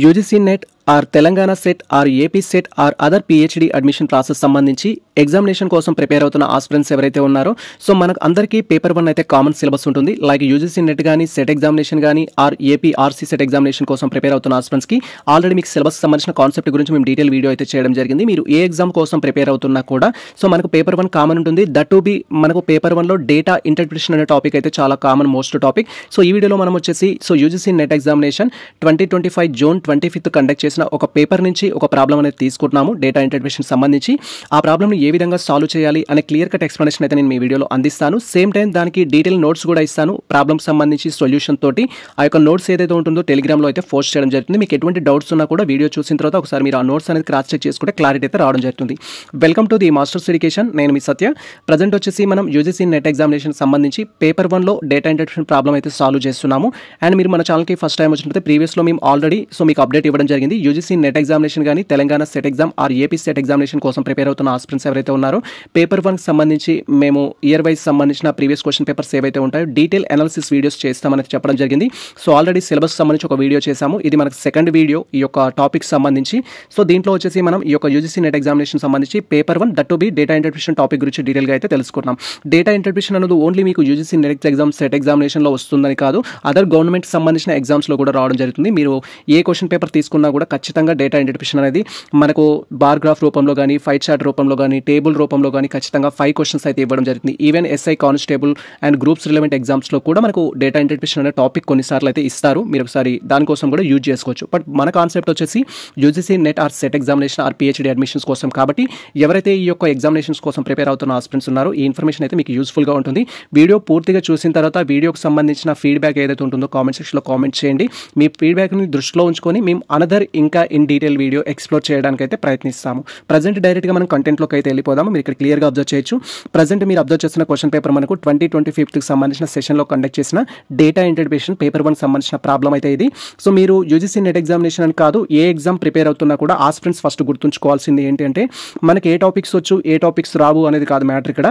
UGC net or Telangana set or AP set or other PhD admission process సంబంధించి examination కోసం prepare అవుతున్న aspirants ఎవరైతే ఉన్నారో సో మనకు అందరికీ పేపర్ 1 అయితే కామన్ సిలబస్ ఉంటుంది. లైక్ యూజీసీ నెట్ కానీ సెట్ ఎగ్జామినేషన్ కానీ or AP RC set examination కోసం ప్రిపేర్ అవుతున్న ఆస్పిరెంట్స్కి ఆల్రెడీ మీకు సిలబస్ సంబంధించిన కాన్సెప్ట్ గురించి మేము డీటెయిల్ వీడియో అయితే చేయడం జరిగింది. మీరు ఏ ఎగ్జామ్ కోసం ప్రిపేర్ అవుతున్నా కూడా సో మనకు పేపర్ 1 కామన్ ఉంటుంది. దట్ టు బి మనకు పేపర్ 1లో డేటా ఇంటర్ప్రిటేషన్ అనే టాపిక్ అయితే చాలా కామన్ మోస్ట్ టాపిక్. సో ఈ వీడియోలో మనం వచ్చేసి so UGC net examination 2025 June 25 conduct చేసిన ఒక పేపర్ నుంచి ఒక ప్రాబ్లం అనేది తీసుకుంటున్నాము డేటా ఇంటర్ప్రిటేషన్ సంబంధించి. ఆ ప్రాబ్లమ్ని ఏ విధంగా సాల్వ్ చేయాలి అనే క్లియర్ కట్ ఎక్స్ప్లెనేషన్ అయితే నేను మీ వీడియోలో అందిస్తాను. సేమ్ టైం దానికి డీటెయిల్ నోట్స్ కూడా ఇస్తాను ప్రాబ్లమ్ సంబంధించి సొల్యూషన్ తోటి. ఆ యొక్క నోట్స్ ఏదైతే ఉంటుందో టెలిగ్రామ్లో అయితే పోస్ట్ చేయడం జరుగుతుంది. మీకు ఎటువంటి డౌట్స్ ఉన్నా కూడా వీడియో చూసిన తర్వాత ఒకసారి మీరు ఆ నోట్స్ అనేది క్రాస్ చెక్ చేసుకుంటే క్లారిటీ అయితే రావడం జరుగుతుంది. Welcome to the masters education. నేను మీ సత్య. ప్రజెంట్ వచ్చేసి మనం యూజీసీ నెట్ ఎగ్జామినేషన్ సంబంధించి పేపర్ 1లో డేటా ఇంటర్ప్రిటేషన్ ప్రాబ్లం అయితే సాల్వ్ చేస్తున్నాము. అండ్ మీరు మన ఛానల్కి ఫస్ట్ టైం వచ్చినట్లయితే ప్రీవియస్లో మేము ఆల్రెడీ సో మీకు అప్డేట్ ఇవ్వడం జరిగింది. యూజీసీ నెట్ ఎగ్జామినేషన్ కానీ Telangana set exam are AP set examination కోసం ప్రిపేర్ అవుతున్న ఆస్పిరెంట్స్ ఎవరైతే ఉన్నారో పేపర్ 1 సంబంధించి మేము ఇయర్ వైజ్ సంబంధించిన ప్రీవియస్ క్వశ్చన్ పేపర్స్ ఏవైతే ఉంటాయో డీటెయిల్ అనాలిసిస్ వీడియోస్ చేస్తామని చెప్పడం జరిగింది. సో ఆల్రెడీ సిలబస్ సంబంధించి ఒక వీడియో చేశాము. ఇది మనకు సెకండ్ వీడియో ఈ యొక్క టాపిక్ సంబంధించి. సో దీంట్లో వచ్చేసి మనం ఈ యొక్క యూజీసీ నెట్ ఎగ్జామినేషన్ సంబంధించి paper 1 that to be data interpretation topic గురించి డీటెయిల్గా అయితే తెలుసుకుంటాం. డేటా ఇంటర్ప్రిటేషన్ అనేది ఓన్లీ మీకు యూజీసీ నెట్ ఎగ్జామ్ సెట్ ఎగ్జామినేషన్లో వస్తుందని కాదు, అదర్ గవర్నమెంట్ సంబంధించిన ఎగ్జామ్స్లో కూడా రావడం జరుగుతుంది. మీరు ఏ క్వశ్చన్ పేపర్ తీసుకున్నా కూడా ఖచ్చితంగా డేటా ఇంటర్ప్రిటేషన్ అనేది మనకు బార్ గ్రాఫ్ రూపంలో కానీ ఫైట్ చార్ట్ రూపంలో కానీ టేబుల్ రూపంలో కానీ ఖచ్చితంగా 5 క్వశ్చన్స్ అయితే ఇవ్వడం జరుగుతుంది. Even SI constable and groups relevant ఎగ్జామ్స్లో కూడా మనకు డేటా ఇంటర్ప్రిటేషన్ అనే టాపిక్ కొన్నిసార్లు అయితే ఇస్తారు. మీరు ఒకసారి దానికోసం కూడా యూజ్ చేసుకోవచ్చు. బట్ మన కాన్సెప్ట్ వచ్చేసి UGC net or set examination or PhD admissions కోసం. కాబట్టి ఎవరైతే ఈ యొక్క ఎగ్జామినేషన్స్ కోసం ప్రిపేర్ అవుతున్న ఆస్పిరెంట్స్ ఉన్నారో ఈ ఇన్ఫర్మేషన్ అయితే మీకు యూస్ఫుల్గా ఉంటుంది. వీడియో పూర్తిగా చూసిన తర్వాత వీడియోకి సంబంధించిన ఫీడ్బ్యాక్ ఏదైతే ఉంటుందో కామెంట్ సెక్షన్లో కామెంట్ చేయండి. మీ ఫీడ్బ్యాక్ని దృష్టిలో ఉంచుకొని మేము అనదర్ ఇంకా ఇన్ డీటెయిల్ వీడియో ఎక్స్ప్లోర్ చేయడానికి అయితే ప్రయత్నిస్తాము. ప్రజెంట్ డైరెక్ట్గా మనం కంటెంట్లోకి అయితే వెళ్ళిపోదాము. మీరు ఇక్కడ క్లియర్గా అబ్జర్వ్ చేయొచ్చు. ప్రజెంట్ మీరు అబ్జర్వ్ చేసిన క్వశ్చన్ పేపర్ మనకు 2025కి సంబంధించిన సెషన్లో కండక్ట్ చేసిన డేటా ఇంటర్ప్రిటేషన్ పేపర్ 1 సంబంధించిన ప్రాబ్లం అయితే ఇది. సో మీరు యూజీసీ నెట్ ఎగ్జామినేషన్ అని కాదు, ఏ ఎగ్జామ్ ప్రిపేర్ అవుతున్నా కూడా ఆస్పిరెంట్స్ ఫస్ట్ గుర్తుంచుకోవాల్సింది ఏంటి అంటే మనకి ఏ టాపిక్స్ వచ్చు ఏ టాపిక్స్ రావు అనేది కాదు మ్యాటర్. ఇక్కడ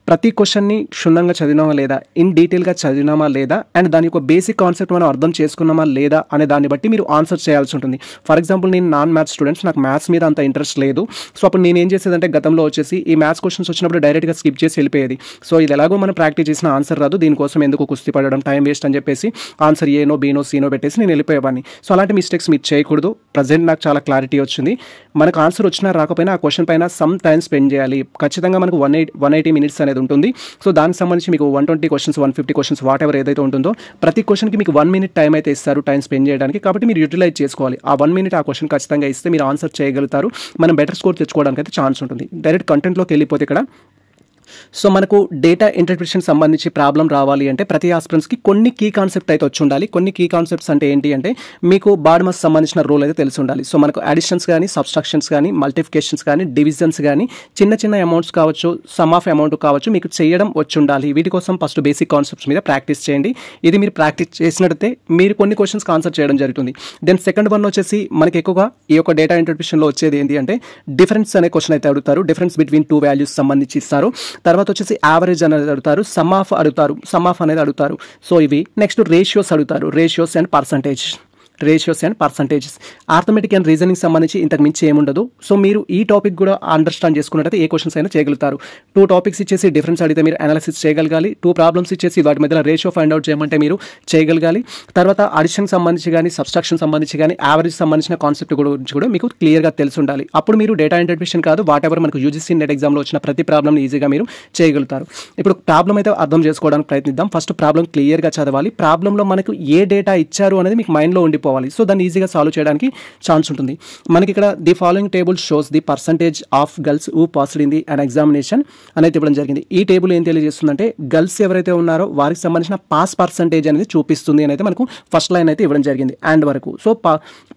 ప్రతి క్వశ్చన్ని క్షుణ్ణంగా చదివినామా లేదా, ఇన్ డీటెయిల్గా చదివినామా లేదా, అండ్ దాని యొక్క బేసిక్ కాన్సెప్ట్ మనం అర్థం చేసుకున్నామా లేదా అనే దాన్ని బట్టి మీరు ఆన్సర్ చేయాల్సి ఉంటుంది. ఫర్ ఎగ్జాంపుల్ నేను నాన్ మ్యాథ్స్ స్టూడెంట్స్, నాకు మ్యాథ్స్ మీద అంత ఇంట్రెస్ట్ లేదు. సో అప్పుడు నేను ఏం చేసేదంటే గతంలో వచ్చేసి ఈ మ్యాథ్స్ క్వశ్చన్స్ వచ్చినప్పుడు డైరెక్ట్గా స్కిప్ చేసి వెళ్ళిపోయేది. సో ఇది ఎలాగో మనం ప్రాక్టీస్ చేసిన ఆన్సర్ రాదు, దీనికోసం ఎందుకు కుస్తీ పడడం, టైం వేస్ట్ అని చెప్పేసి ఆన్సర్ ఏనో బీనో సీనో పెట్టేసి నేను వెళ్ళిపోయేవాడిని. సో అలాంటి మిస్టేక్స్ మీరు చేయకూడదు. ప్రజెంట్ నాకు చాలా క్లారిటీ వచ్చింది. మనకు ఆన్సర్ వచ్చినా రాకపోయినా ఆ క్వశ్చన్ పైన సమ్ టైం స్పెండ్ చేయాలి. ఖచ్చితంగా మనకు 180 మినిట్స్ అనేది ఉంటుంది. సో దానికి సంబంధించి మీకు 120 క్వశ్చన్స్ 150 క్వశ్చన్స్ వాట్ ఎవర్ ఏదైతే ఉంటుందో ప్రతి క్వశ్చన్కి మీకు 1 మినిట్ టైం అయితే ఇస్తారు టైం స్పెండ్ చేయడానికి. కాబట్టి మీరు యూటిలైజ్ చేసుకోవాలి. ఆ 1 మినిట్ ఆ క్వశ్చన్ ఖచ్చితంగా ఇస్తే మీరు ఆన్సర్ చేయగలుగుతారు. మనం బెటర్ స్కోర్ తెచ్చుకోవడానికి అయితే ఛాన్స్ ఉంటుంది. డైరెక్ట్ కంటెంట్లోకి వెళ్ళిపోతే ఇక్కడ సో మనకు డేటా ఇంటర్ప్రిటేషన్ సంబంధించి ప్రాబ్లం రావాలి అంటే ప్రతి ఆస్పిరెంట్స్కి కొన్ని కీ కాన్సెప్ట్ అయితే వచ్చి ఉండాలి. కొన్ని కీ కాన్సెప్ట్స్ అంటే ఏంటి అంటే మీకు బాడ్మస్ సంబంధించిన రూల్ అయితే తెలిసి ఉండాలి. సో మనకు అడిషన్స్ కానీ సబ్స్ట్రాక్షన్స్ కానీ మల్టిఫికేషన్స్ కానీ డివిజన్స్ కానీ చిన్న చిన్న అమౌంట్స్ కావచ్చు సమ్ ఆఫ్ అమౌంట్ కావచ్చు మీకు చేయడం వచ్చి ఉండాలి. వీటి కోసం ఫస్ట్ బేసిక్ కాన్సెప్ట్స్ మీద ప్రాక్టీస్ చేయండి. ఇది మీరు ప్రాక్టీస్ చేసినట్లయితే మీరు కొన్ని క్వశ్చన్స్కి ఆన్సర్ చేయడం జరుగుతుంది. దెన్ సెకండ్ వన్ వచ్చేసి మనకి ఎక్కువగా ఈ యొక్క డేటా ఇంటర్ప్రిటేషన్లో వచ్చేది ఏంటి అంటే డిఫరెన్స్ అనే క్వశ్చన్ అయితే అడుగుతారు. డిఫరెన్స్ బిట్వీన్ 2 వాల్యూస్ సంబంధించి ఇస్తారు. తర్వాత వచ్చేసి యావరేజ్ అనేది అడుగుతారు, సమ్ ఆఫ్ అడుగుతారు, సమ్ ఆఫ్ అనేది అడుగుతారు. సో ఇవి నెక్స్ట్ రేషియోస్ అడుగుతారు, ratios and percentages. Arithmetic and reasoning సంబంధించి ఇంతకు మించి ఏముండదు. సో మీరు ఈ టాపిక్ కూడా అండర్స్టాండ్ చేసుకున్నట్టయితే ఏ క్వశ్చన్స్ అయినా చేయగలుగుతారు. 2 టాపిక్స్ ఇచ్చేసి డిఫరెన్స్ అడిగితే మీరు అనాలిసిస్ చేయగలగాలి. 2 ప్రాబ్లమ్స్ ఇచ్చేసి వాటి మధ్యలో రేషియో ఫైండ్ అవుట్ చేయమంటే మీరు చేయగలగాలి. తర్వాత అడిషన్ సంబంధించి కానీ సబ్స్ట్రాక్షన్ సంబంధించి కానీ యావరేజ్ సంబంధించిన కాన్సెప్ట్ గురించి కూడా మీకు క్లియర్గా తెలిసి ఉండాలి. అప్పుడు మీరు డేటా ఇంటర్ప్రిటేషన్ కాదు వాట్ ఎవర్ మనకు యూజీసీ నెట్ ఎగ్జామ్లో వచ్చిన ప్రతి ప్రాబ్లమ్ని ఈజీగా మీరు చేయగలుగుతారు. ఇప్పుడు ప్రాబ్లం అయితే అర్థం చేసుకోవడానికి ప్రయత్నిద్దాం. ఫస్ట్ ప్రాబ్లం క్లియర్గా చదవాలి. ప్రాబ్లంలో మనకు ఏ డేటా ఇచ్చారు అనేది మీకు మైండ్లో ఉండిపోవాలి. సో దాన్ని ఈజీగా సాల్వ్ చేయడానికి ఛాన్స్ ఉంటుంది. మనకి ఇక్కడ the following table shows the percentage of girls who passed in the an examination అనేది ఇవ్వడం జరిగింది. ఈ టేబుల్ ఏం తెలియజేస్తుందంటే గర్ల్స్ ఎవరైతే ఉన్నారో వారికి సంబంధించిన పాస్ పర్సంటేజ్ అనేది చూపిస్తుంది అని అయితే మనకు ఫస్ట్ లైన్ అయితే ఇవ్వడం జరిగింది అండ్ వరకు. So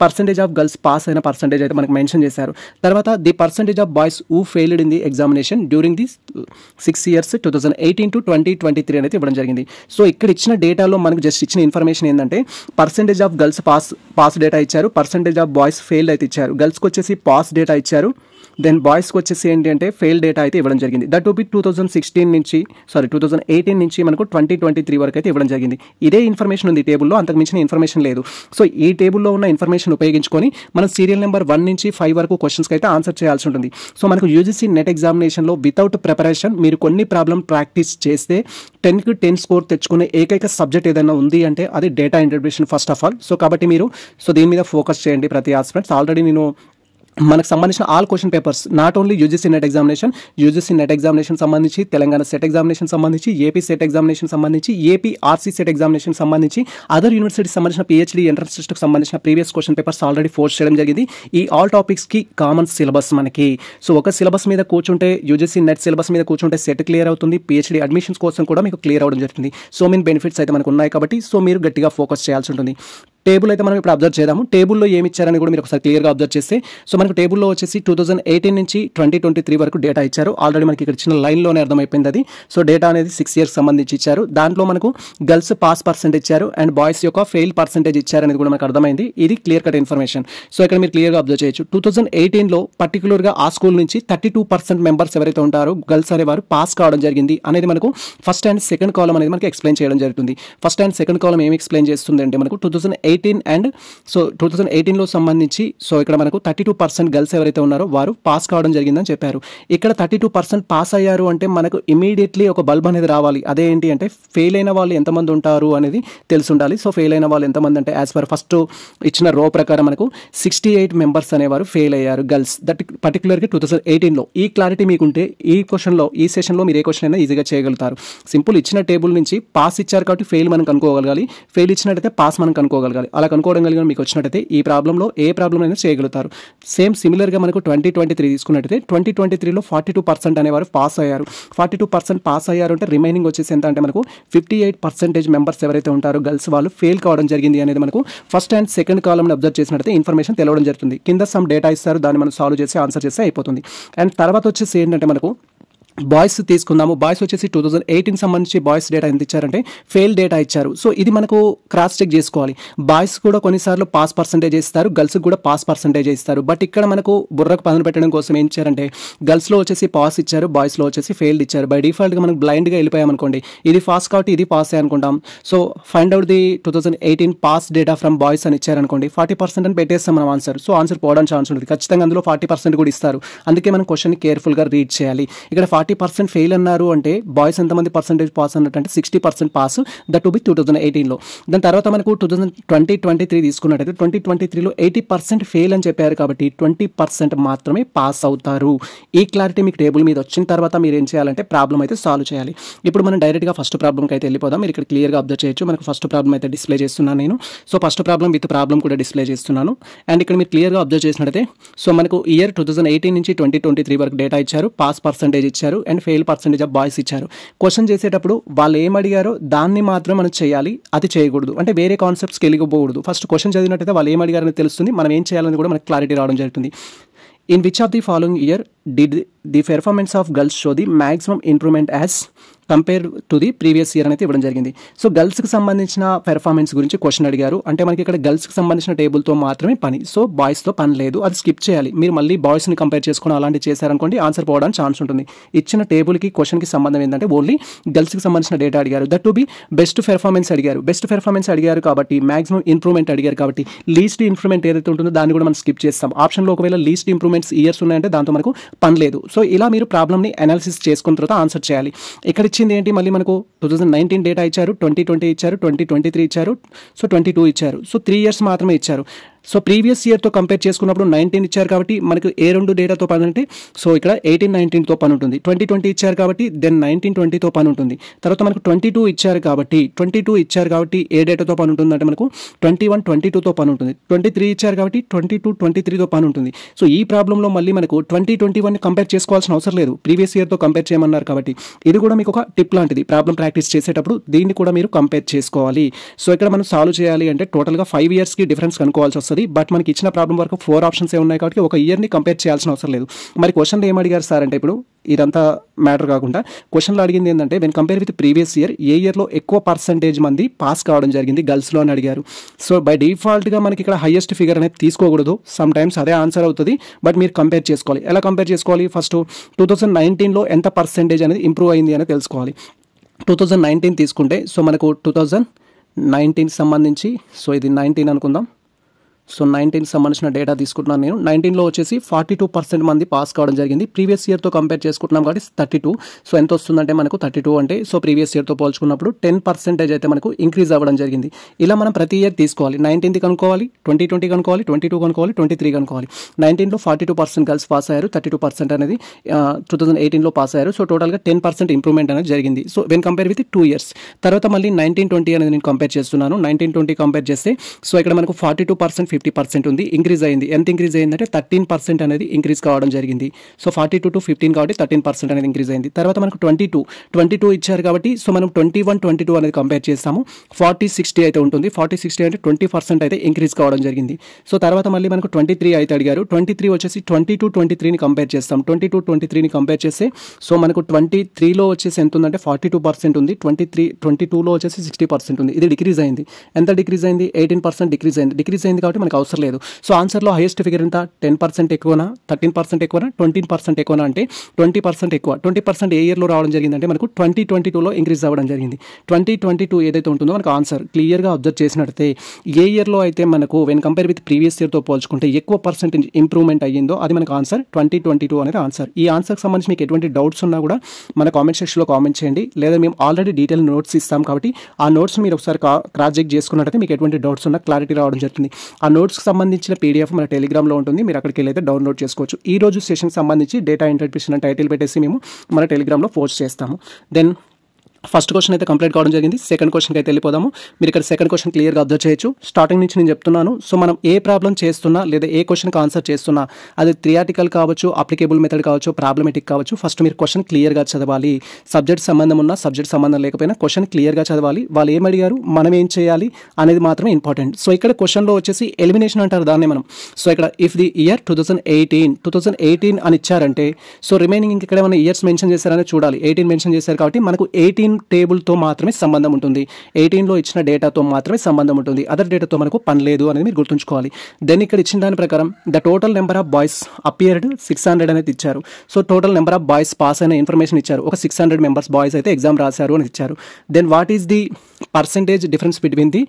percentage of girls pass అయిన పర్సంటేజ్ అయితే మనకు మెన్షన్ చేశారు. తర్వాత the percentage of boys who failed in the examination during the 6 years 2018 to 2023 అనేది ఇవ్వడం జరిగింది. సో ఇక్కడ ఇచ్చిన డేటాలో మనకు జస్ట్ ఇచ్చిన ఇన్ఫర్మేషన్ ఏంటంటే percentage of girls pass data ఇచ్చారు, పర్సంటేజ్ ఆఫ్ బాయ్స్ ఫెయిల్డ్ అయితే ఇచ్చారు. గర్ల్స్కి వచ్చేసి పాస్ డేటా ఇచ్చారు, దెన్ బాయ్స్కి వచ్చేసి ఏంటి అంటే ఫెయిల్ డేటా అయితే ఇవ్వడం జరిగింది. దట్ బి 2018 నుంచి మనకు 2023 వరకు అయితే ఇవ్వడం జరిగింది. ఇదే ఇన్ఫర్మేషన్ ఉంది టేబుల్లో, అంతకు మించిన ఇన్ఫర్మేషన్ లేదు. సో ఈ టేబుల్లో ఉన్న ఇన్ఫర్మేషన్ ఉపయోగించుకొని మనం సీరియల్ నెంబర్ 1 నుంచి 5 వరకు క్వశ్చన్స్కి అయితే ఆన్సర్ చేయాల్సి ఉంటుంది. సో మనకు యూజీసీ నెట్ ఎగ్జామినేషన్లో వితౌట్ ప్రిపరేషన్ మీరు కొన్ని ప్రాబ్లం ప్రాక్టీస్ చేస్తే 10కి 10 స్కోర్ తెచ్చుకునే ఏకైక సబ్జెక్ట్ ఏదైనా ఉంది అంటే అది data interpretation first of all. So కాబట్టి మీరు దీని మీద ఫోకస్ చేయండి ప్రతి ఆస్పిరెంట్స్. ఆల్రెడీ నేను మనకు సంబంధించిన all question papers not only UGC net examination సంబంధించి, తెలంగాణ సెట్ ఎగ్జామినేషన్ సంబంధించి, ఏపీ సెట్ ఎగ్జామినేషన్ సంబంధించి, ఏపీ ఆర్సీ సెట్ ఎగ్జామినేషన్ సంబంధించి, అదర్ యూనివర్సిటీకి సంబంధించిన PhD ఎంట్రన్స్ టెస్ట్కి సంబంధించిన previous question papers already post చేయడం జరిగింది. ఈ ఆల్ టాపిక్స్కి కామన్ సిలబస్ మనకి. సో ఒక సిలబస్ మీద కూర్చుంటే, యూజీసీ నెట్ సిలబస్ మీద కూర్చుంటే సెట్ క్లియర్ అవుతుంది, PhD అడ్మిషన్స్ కోసం కూడా మీకు క్లియర్ అవ్వడం జరుగుతుంది. సో మెయిన్ బెనిఫిట్స్ అయితే మనకు ఉన్నాయి కాబట్టి సో మీరు గట్టిగా ఫోకస్ చేయాల్సి ఉంటుంది. టేబుల్ అయితే మనం ఇప్పుడు అబ్జర్వ్ చేద్దాము. టేబుల్లో ఏమి ఇచ్చారని కూడా మీరు ఒకసారి క్లియర్గా అబ్జర్వ్ చేస్తే, సో మనకు టేబుల్లో వచ్చేసి 2018 నుంచి 2023 వరకు డేటా ఇచ్చారు. ఆల్రెడీ మనకి ఇక్కడ చిన్న లైన్లోనే అర్థమైపోయింది అది. సో డేటా అనేది 6 years సంబంధించి ఇచ్చారు. దాంట్లో మనకు గర్ల్స్ పాస్ పర్సెంటేజ్ ఇచ్చారు అండ్ బాయ్స్ యొక్క ఫెయిల్ పర్సెంటేజ్ ఇచ్చారనేది కూడా మనకు అర్థమైంది. ఇది క్లియర్ కట్ ఇన్ఫర్మేషన్. సో ఇక్కడ మీరు క్లియర్గా అబ్జర్వ్ చేయొచ్చు. 2018లో పర్టికులర్గా ఆ స్కూల్ నుంచి 32% మెంబర్స్ ఎవరైతే ఉంటారో గర్ల్స్ అనేవారు పాస్ కావడం జరిగింది అనేది మనకు ఫస్ట్ అండ్ సెకండ్ కాలం అనేది మనకి ఎక్స్ప్లెయిన్ చేయడం జరుగుతుంది. ఫస్ట్ అండ్ సెకండ్ కాలం ఏమి ఎక్స్ప్లెయిన్ చేస్తుంది అంటే మనకు 2018 అండ్ సో 2018లో సంబంధించి సో ఇక్కడ మనకు 32% గర్ల్స్ ఎవరైతే ఉన్నారో వారు పాస్ కావడం జరిగిందని చెప్పారు. ఇక్కడ 32% పాస్ అయ్యారు అంటే మనకు ఇమీడియట్లీ ఒక బల్బ్ అనేది రావాలి. అదేంటి అంటే ఫెయిల్ అయిన వాళ్ళు ఎంతమంది ఉంటారు అనేది తెలిసి ఉండాలి. సో ఫెయిల్ అయిన వాళ్ళు ఎంతమంది అంటే యాజ్ పర్ ఫస్ట్ ఇచ్చిన రో ప్రకారం మనకు 68 మెంబర్స్ అనేవారు ఫెయిల్ అయ్యారు గర్ల్స్. దట్ పర్టికులర్గా 2018లో. ఈ క్లారిటీ మీకుంటే ఈ క్వశ్చన్లో ఈ సెషన్లో మీరు ఏ క్వశ్చన్ అయినా ఈజీగా చేయగలుగుతారు. సింపుల్ ఇచ్చిన టేబుల్ నుంచి పాస్ ఇచ్చారు కాబట్టి ఫెయిల్ మనం కనుక్కోగలగాలి, ఫెయిల్ ఇచ్చినట్టయితే పాస్ మనం కనుక్కోగలగాలి. అలా కనుక్కోవడం కలిగిన మీకు వచ్చినట్టయితే ఈ ప్రాబ్లంలో ఏ ప్రాబ్లం అయినా చేయగలుగుతారు. సేమ్ సిమిలర్గా మనకు 2023 తీసుకున్నట్టయితే 2023లో 42% అనేవారు పాస్ అయ్యారు. 42% పాస్ అయ్యారు అంటే రిమైనింగ్ వచ్చేసి ఎంత అంటే మనకు 58% మెంబర్స్ ఎవరైతే ఉంటారో గర్ల్స్ వాళ్ళు ఫెయిల్ కావడం జరిగింది అనేది మనకు ఫస్ట్ అండ్ సెకండ్ కాలంని అబ్జర్వ్ చేసినట్టయితే ఇన్ఫర్మేషన్ తెలవడం జరుగుతుంది. కింద సమ్ డేటా ఇస్తారు, దాన్ని మనం సాల్వ్ చేసి ఆన్సర్ చేస్తే అయిపోతుంది. అండ్ తర్వాత వచ్చేసి ఏంటంటే మనకు బాయ్స్ తీసుకుందాము. బాయ్స్ వచ్చేసి 2018 సంబంధించి బాయ్స్ డేటా ఎంత ఇచ్చారంటే ఫెయిల్ డేటా ఇచ్చారు. సో ఇది మనకు క్రాస్ చెక్ చేసుకోవాలి. బాయ్స్ కూడా కొన్నిసార్లు పాస్ పర్సెంటేజ్ ఇస్తారు, గర్ల్స్కి కూడా పాస్ పర్సెంటేజ్ ఇస్తారు. బట్ ఇక్కడ మనకు బుర్రకు పదును పెట్టడం కోసం ఏం ఇచ్చారంటే గర్ల్స్లో వచ్చేసి పాస్ ఇచ్చారు, బాయ్స్లో వచ్చేసి ఫెయిల్డ్ ఇచ్చారు. బై డిఫాల్ట్గా మనం బ్లైండ్గా వెళ్ళిపోయామనుకోండి, ఇది పాస్ కాబట్టి ఇది పాస్ అనుకుంటాం. So find out the 2018 pass data from boys అని ఇచ్చారనుకోండి, 40% అని పెట్టేస్తాం మనం ఆన్సర్. సో ఆన్సర్ పోవడానికి ఛాన్స్ ఉంటుంది. ఖచ్చితంగా అందులో 40% కూడా ఇస్తారు. అందుకే మనం క్వశ్చన్ కేర్ఫుల్గా రీడ్ చేయాలి. ఇక్కడ 40% ఫెయిల్ అన్నారు అంటే బాయ్స్ ఎంతమంది పర్సెంటేజ్ పాస్ అన్నట్టు అంటే 60% పాస్. That be 2018లో. దాని తర్వాత మనకు 2023 తీసుకున్నట్టయితే 2023లో 80% ఫెయిల్ అని చెప్పారు కాబట్టి 20% మాత్రమే పాస్ అవుతారు. ఈ క్లారిటీ మీకు టేబుల్ మీద వచ్చిన తర్వాత మీరు ఏం చేయాలంటే ప్రాబ్లం అయితే సాల్వ్ చేయాలి. ఇప్పుడు మనం డైరెక్ట్గా ఫస్ట్ ప్రాబ్లంకి అయితే వెళ్ళిపోదాం. మీరు ఇక్కడ క్లియర్గా అబ్జర్వ్ చేయొచ్చు. మనకు ఫస్ట్ ప్రాబ్లం అయితే డిస్ప్లే చేస్తున్నాను నేను. So first problem with problem కూడా డిస్ప్లే చేస్తున్నాను. అండ్ ఇక్కడ మీరు క్లియర్గా అబ్జర్వ్ చేసినట్టయితే సో మనకు ఇయర్ 2018 నుంచి 2023 వరకు డేటా ఇచ్చారు, పాస్ పర్సెంటేజ్ ఇచ్చారు and fail percentage of boys ఇచ్చారు. క్వశ్చన్ చేసేటప్పుడు వాళ్ళు ఏం అడిగారో దాన్ని మాత్రం మనం చేయాలి, అది చేయకూడదు. అంటే వేరే కాన్సెప్ట్స్కి వెళ్ళిపోకూడదు. ఫస్ట్ క్వశ్చన్ చదివినట్టయితే వాళ్ళు ఏం అడిగారని తెలుస్తుంది, మనం ఏం చేయాలని కూడా మనకు క్లారిటీ రావడం జరుగుతుంది. In which of the following year did the performance of girls show the maximum improvement as compare to the previous year అనేది ఇవ్వడం జరిగింది. సో గర్ల్స్కి సంబంధించిన పెర్ఫార్మెన్స్ గురించి క్వశ్చన్ అడిగారు. అంటే మనకి ఇక్కడ గర్ల్స్కి సంబంధించిన టేబుల్తో మాత్రమే పని, సో బాయ్స్తో పని లేదు, అది స్కిప్ చేయాలి. మీరు మళ్ళీ బాయ్స్ని కంపేర్ చేసుకుని అలాంటివి చేశారనుకోండి ఆన్సర్ పోవడానికి ఛాన్స్ ఉంటుంది. ఇచ్చిన టేబుల్కి క్వశ్చన్కి సంబంధం ఏంటంటే ఓన్లీ గర్ల్స్కి సంబంధించిన డేటా అడిగారు. That to be best performance అడిగారు. బెస్ట్ పెర్ఫార్మెన్స్ అడిగారు కాబట్టి మ్యాక్సిమం ఇంప్రూవ్మెంట్ అడిగారు కాబట్టి లీస్ట్ ఇంప్రూవ్మెంట్ ఏదైతే ఉంటుందో దాన్ని కూడా మనం స్కిప్ చేస్తాం. ఆప్షన్లో ఒకవేళ లీస్ట్ ఇంప్రూవ్మెంట్స్ ఇయర్స్ ఉన్నాయంటే దాంతో మనకు పని లేదు. సో ఇలా మీరు ప్రాబ్లమ్ని అనాలిసిస్ చేసుకున్న తర్వాత ఆన్సర్ చేయాలి. ఇక్కడ ఇచ్చింది ఏంటి, మళ్ళీ మనకు 2019 డేటా ఇచ్చారు, 2020 ఇచ్చారు, 2023 ఇచ్చారు, సో 22 ఇచ్చారు. సో 3 years మాత్రమే ఇచ్చారు. సో ప్రీవియస్ ఇయర్తో కంపేర్ చేసుకున్నప్పుడు 19 ఇచ్చారు కాబట్టి మనకు ఏ రెండు డేటాతో పని అంటే సో ఇక్కడ 18-19తో పని ఉంటుంది. 2020 ఇచ్చారు కాబట్టి దెన్ 19-20తో పని ఉంటుంది. తర్వాత మనకు 22 ఇచ్చారు కాబట్టి ఏ డేటాతో పని ఉంటుంది అంటే మనకు 21-22తో పని ఉంటుంది. 23 ఇచ్చారు కాబట్టి 22-23తో పని ఉంటుంది. సో ఈ ప్రాబ్లంలో మళ్ళీ మనకు 2021 కంపేర్ చేసుకోవాల్సిన అవసరం లేదు, ప్రీవియస్ ఇయర్తో కంపేర్ చేయమన్నారు కాబట్టి. ఇది కూడా మీకు ఒక టిప్ లాంటిది, ప్రాబ్లం ప్రాక్టీస్ చేసేటప్పుడు దీన్ని కూడా మీరు కంపేర్ చేసుకోవాలి. సో ఇక్కడ మనం సాల్వ్ చేయాలి అంటే టోటల్గా 5 yearsకి డిఫరెన్స్ కనుక్కోవాల్సి వస్తుంది. వస్తుంది. బట్ మనకి ఇచ్చిన ప్రాబ్లం వరకు 4 ఆప్షన్స్ ఉన్నాయి కాబట్టి ఒక ఇయర్ని కంపేర్ చేయాల్సిన అవసరం లేదు. మరి క్వశ్చన్లో ఏం అడిగారు సార్ అంటే, ఇప్పుడు ఇదంతా మ్యాటర్ కాకుండా క్వశ్చన్లో అడిగింది ఏంటంటే, when compare with previous year ఏ ఇయర్లో ఎక్కువ పర్సంటేజ్ మంది పాస్ కావడం జరిగింది గర్ల్స్లో అని అడిగారు. సో బై డిఫాల్ట్గా మనకి ఇక్కడ హైయెస్ట్ ఫిగర్ అనేది తీసుకోకూడదు. సమ్ టైమ్స్ అదే ఆన్సర్ అవుతుంది, బట్ మీరు కంపేర్ చేసుకోవాలి. ఎలా కంపేర్ చేసుకోవాలి? ఫస్ట్ 2019లో ఎంత పర్సంటేజ్ అనేది ఇంప్రూవ్ అయింది అనేది తెలుసుకోవాలి. 2019 తీసుకుంటే సో మనకు 2019 సంబంధించి, సో ఇది 19 అనుకుందాం. సో 19 సంబంధించిన డేటా తీసుకుంటున్నాను నేను. 19లో వచ్చేసి 42% మంది పాస్ కావడం జరిగింది. ప్రీవియస్ ఇయర్తో కంపేర్ చేసుకుంటున్నాం కాబట్టి 32. సో ఎంత వస్తుందంటే మనకు 32 అంటే, సో ప్రీవియస్ ఇయర్తో పోల్చుకున్నప్పుడు 10% అయితే మనకు ఇంక్రీజ్ అవ్వడం జరిగింది. ఇలా మనం ప్రతి ఇయర్ తీసుకోవాలి. 19ది కనుక్కోవాలి, 2020 కనుక్కోవాలి, 22 కనుక్కోవాలి, 23 కనుక్కోవాలి. 19లో 42% గర్ల్స్ పాస్ అయ్యారు, 32% అనేది 2018లో పాస్ అయ్యారు. సో టోటల్గా 10% ఇంప్రూవ్మెంట్ అనేది జరిగింది. So when compare with 2 years తర్వాత మళ్ళీ 1920 అనేది నేను కంపేర్ చేస్తున్నాను. 1920 కంపేర్ చేస్తే సో ఇక్కడ మనకు 42% 50% ఉంది, ఇంక్రీజ్ అయింది. ఎంత ఇంక్రీజ్ అయిందంటే 13% అనేది ఇంక్రీజ్ కావడం జరిగింది. సో 42 to 15 కాబట్టి 13% అనేది ఇంక్రీజ్ అయింది. తర్వాత మనకు 22 ఇచ్చారు కాబట్టి సో మనం 21-22 అనేది కంపేర్ చేస్తాము. 40-60 అయితే ఉంటుంది. 40-60 అంటే 20% అయితే ఇంక్రీజ్ కావడం జరిగింది. సో తర్వాత మళ్ళీ మనకు 23 అయితే అడిగారు. 23 వచ్చేసి 22-23ని కంపేర్ చేస్తాం. 22-23ని కంపేర్ చేస్తే సో మనకు 23లో వచ్చేసి ఎంత ఉందంటే 42% ఉంది. 22లో వచ్చేసి 60% ఉంది. ఇది డిక్రీజ్ అయింది. ఎంత డిక్రీజ్ అయింది? 18% డిక్రీజ్ అయింది. డిక్రీజ్ అయింది కాబట్టి మనకు అవసరం లేదు. సో ఆన్సర్లో హైయెస్ట్ ఫిగర్ ఎంత? 10% ఎక్కువనా, 13% ఎక్కువనా, 20% ఎక్కువనా అంటే 20% ఎక్కువ. 20% ఏ ఇయర్లో రావడం జరిగిందంటే మనకు 2022లో ఇంక్రీజ్ అవ్వడం జరిగింది. 2022 ఏదైతే ఉంటుందో మనకు ఆన్సర్ క్లియర్గా అబ్జర్వ్ చేసినట్లయితే ఏ ఇయర్లో అయితే మనకు వెన్ కంపేర్ విత్ ప్రీవియస్ ఇయర్తో పోల్చుకుంటే ఎక్కువ పర్సెంటేజ్ ఇంప్రూవ్మెంట్ అయ్యిందో అది మనకు ఆన్సర్ 2022 అనేది ఆన్సర్. ఈ ఆన్సర్కి సంబంధించి మీకు ఎటువంటి డౌట్స్ ఉన్నా కూడా మన కామెంట్ సెక్షన్లో కామెంట్ చేయండి. లేదా మేము ఆల్రెడీ డీటెయిల్ నోట్స్ ఇస్తాం కాబట్టి ఆ నోట్స్ మీరు ఒకసారి క్రాస్ చెక్ చేసుకున్నట్టయితే మీకు ఎటువంటి డౌట్స్ ఉన్నా క్లారిటీ రావడం జరుగుతుంది. ఆ నోట్స్కి సంబంధించిన పీడిఎఫ్ మన టెలిగ్రామ్లో ఉంటుంది, మీరు అక్కడికి వెళ్ళి అయితే డౌన్లోడ్ చేసుకోవచ్చు. ఈ రోజు సెషన్కి సంబంధించి డేటా ఇంటర్ప్రిటేషన్ అని టైటిల్ పెట్టేసి మేము మన టెలిగ్రామ్లో పోస్ట్ చేస్తాము. దెన్ ఫస్ట్ క్వశ్చన్ అయితే కంప్లీట్ కావడం జరిగింది. సెకండ్ క్వశ్చన్కి అయితే వెళ్ళిపోదాము. మీరు ఇక్కడ సెకండ్ క్వశ్చన్ క్లియర్గా అబ్జర్వ్ చేయొచ్చు. స్టార్టింగ్ నుంచి నేను చెప్తున్నాను. సో మనం ఏ ప్రాబ్లం చేస్తున్నా లేదా ఏ క్వశ్చన్కి ఆన్సర్ చేస్తున్నా అది థియరిటికల్ కావచ్చు, అప్లికేబుల్ మెథడ్ కావచ్చు, ప్రాబ్లమేటిక్ కావచ్చు, ఫస్ట్ మీరు క్వశ్చన్ క్లియర్గా చదవాలి. సబ్జెక్ట్ సంబంధం ఉన్నా సబ్జెక్ట్ సంబంధం లేకపోయినా క్వశ్చన్ క్లియర్గా చదవాలి. వాళ్ళు ఏం అడిగారు, మనం ఏం చేయాలి అనేది మాత్రమే ఇంపార్టెంట్. సో ఇక్కడ క్వశ్చన్లో వచ్చేసి ఎలిమినేషన్ అంటారు దాన్ని మనం. సో ఇక్కడ ఇఫ్ ది ఇయర్ 2018 అని ఇచ్చారంటే సో రిమైనింగ్ ఇక్కడ ఏమైనా ఇయర్స్ మెన్షన్ చేశారని చూడాలి. 18 మెన్షన్ చేశారు కాబట్టి మనకు 18 టేబుల్తో మాత్రమే సంబంధం ఉంటుంది. 18లో ఇచ్చిన డేటాతో మాత్రమే సంబంధం ఉంటుంది. అదర్ డేటాతో మనకు పని లేదు అనేది మీరు గుర్తుంచుకోవాలి. దెన్ ఇక్కడ ఇచ్చిన దాని ప్రకారం the total number of boys appeared 600 అనేది ఇచ్చారు. So total number of boys pass అయిన ఇన్ఫర్మేషన్ ఇచ్చారు. ఒక 600 మెంబర్స్ బాయ్స్ అయితే ఎగ్జామ్ రాశారు అని ఇచ్చారు. Then what is the percentage difference between the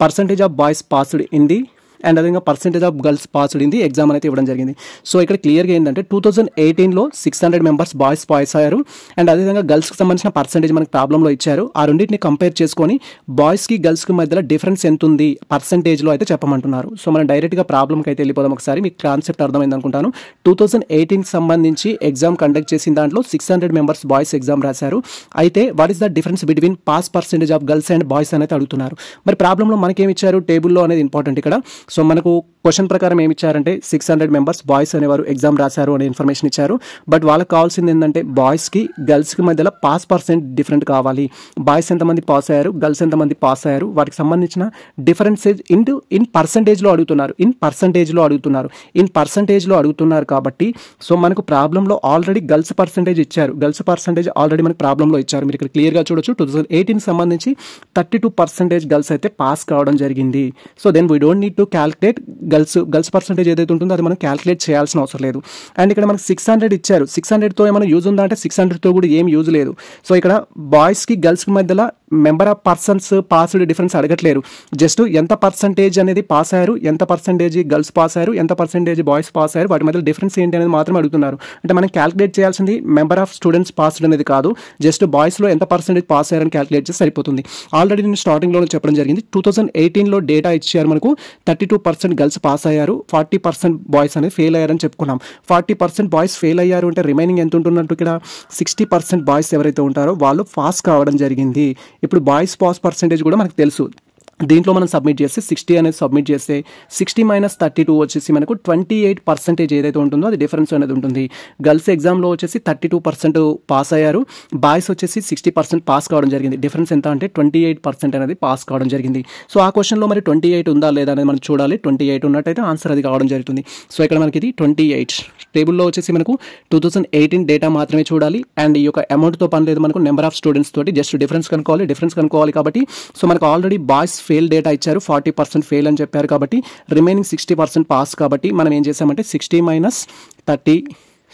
percentage of boys passed in the and అదేవిధంగా percentage of girls passed in the exam అయితే ఇవ్వడం జరిగింది. సో ఇక్కడ క్లియర్గా ఏంటంటే 2018లో 600 మెంబర్స్ బాయ్స్ పాస్ అయ్యారు అండ్ అదేవిధంగా గర్ల్స్కి సంబంధించిన పర్సెంటేజ్ మనకి ప్రాబ్లంలో ఇచ్చారు. ఆ రెండింటిని కంపేర్ చేసుకొని బాయ్స్కి గర్ల్స్కి మధ్యలో డిఫరెన్స్ ఎంత ఉంది పర్సెంటేజ్లో అయితే చెప్పమంటున్నారు. సో మనం డైరెక్ట్గా ప్రాబ్లంకి అయితే వెళ్ళిపోదాం. ఒకసారి మీకు కాన్సెప్ట్ అర్థమైంది అనుకుంటాను. 2018కి సంబంధించి ఎగ్జామ్ కండక్ట్ చేసిన దాంట్లో 600 మెంబర్స్ బాయ్స్ ఎగ్జామ్ రాశారు. అయితే what is the difference between pass percentage of girls and boys అనేది అడుగుతున్నారు. మరి ప్రాబ్లంలో మనకేమి ఇచ్చారు, టేబుల్లో అనేది ఇంపార్టెంట్ ఇక్కడ. సో మనకు క్వశ్చన్ ప్రకారం ఏమి ఇచ్చారంటే 600 మెంబర్స్ బాయ్స్ అనేవారు ఎగ్జామ్ రాశారు అనే ఇన్ఫర్మేషన్ ఇచ్చారు. బట్ వాళ్ళకి కావాల్సింది ఏంటంటే బాయ్స్కి గర్ల్స్కి మధ్యలో పాస్ పర్సెంట్ డిఫరెంట్ కావాలి. బాయ్స్ ఎంతమంది పాస్ అయ్యారు, గర్ల్స్ ఎంతమంది పాస్ అయ్యారు, వాటికి సంబంధించిన డిఫరెన్సెస్ ఇన్ పర్సెంటేజ్లో అడుగుతున్నారు. ఇన్ పర్సెంటేజ్లో అడుగుతున్నారు కాబట్టి సో మనకు ప్రాబ్లంలో ఆల్రెడీ గర్ల్స్ పర్సెంటేజ్ ఇచ్చారు. గర్ల్స్ పర్సెంటేజ్ ఆల్రెడీ మనకు ప్రాబ్లంలో ఇచ్చారు. మీరు ఇక్కడ క్లియర్గా చూడొచ్చు. 2018కి సంబంధించి 32% గర్ల్స్ అయితే పాస్ కావడం జరిగింది. So then we don't need to calculate girls percentage ఏదైతే ఉంటుందో అది మనం క్యాలిక్యులేట్ చేయాల్సిన అవసరం లేదు. అండ్ ఇక్కడ మనకు 600 ఇచ్చారు. 600తో ఏమైనా యూజ్ ఉందా అంటే 600తో కూడా ఏం యూజ్ లేదు. సో ఇక్కడ బాయ్స్కి గర్ల్స్కి మధ్యలో member of persons passed difference అడగట్లేరు. జస్ట్ ఎంత పర్సంటేజ్ అనేది పాస్ అయ్యారు, ఎంత పర్సంటేజ్ గర్ల్స్ పాస్ అయ్యారు, ఎంత పర్సంటేజ్ బాయ్స్ పాస్ అయ్యారు, వాటి మధ్య డిఫరెన్స్ ఏంటి అనేది మాత్రం అడుగుతున్నారు. అంటే మనం క్యాలిక్యులేట్ చేయాల్సింది మెంబర్ ఆఫ్ స్టూడెంట్స్ పాస్డ్ అనేది కాదు, జస్ట్ బాయ్స్లో ఎంత పర్సంటేజ్ పాస్ అయ్యారని క్యాలిక్యులేట్ చేసి సరిపోతుంది. ఆల్రెడీ నేను స్టార్టింగ్లో చెప్పడం జరిగింది. 2018లో డేటా ఇచ్చారు మనకు 32% గర్ల్స్ పాస్ అయ్యారు, 40% బాయ్స్ అనేది ఫెయిల్ అయ్యారని చెప్పుకున్నాం. 40% బాయ్స్ ఫెయిల్ అయ్యారు అంటే రిమైనింగ్ ఎంత ఉంటున్నట్టు ఇక్కడ 60% బాయ్స్ ఎవరైతే ఉంటారో వాళ్ళు పాస్ కావడం జరిగింది. ఇప్పుడు బాయ్స్ పాస్ పర్సెంటేజ్ కూడా మనకు తెలుసు. దీంట్లో మనం సబ్మిట్ చేస్తే 60 అనేది సబ్మిట్ చేస్తే 60 మైనస్ 32 వచ్చేసి మనకు 28% ఏదైతే ఉంటుందో అది డిఫరెన్స్ అనేది ఉంటుంది. గర్ల్స్ ఎగ్జామ్లో వచ్చేసి 32% పాస్ అయ్యారు, బాయ్స్ వచ్చేసి 60% పాస్ కావడం జరిగింది. డిఫరెన్స్ ఎంత అంటే 28% అనేది పాస్ కావడం జరిగింది. సో ఆ క్వశ్చన్లో మరి 28 ఉందా లేదా అనేది మనం చూడాలి. 28 ఉన్నట్టయితే ఆన్సర్ అది కావడం జరుగుతుంది. సో ఇక్కడ మనకి ఇది 28 టేబుల్లో వచ్చేసి మనకు 2018 డేటా మాత్రమే చూడాలి. అండ్ ఈ యొక్క అమౌంట్తో పని లేదు, మనకు నెంబర్ ఆఫ్ స్టూడెంట్స్ తోటి జస్ట్ డిఫరెన్స్ కనుక్కోవాలి కాబట్టి సో మనకు ఆల్రెడీ బాయ్స్ ఫెయిల్ డేటా ఇచ్చారు, 40% ఫెయిల్ అని చెప్పారు కాబట్టి రిమైనింగ్ 60% పాస్ కాబట్టి మనం ఏం చేసామంటే 60 మైనస్ 30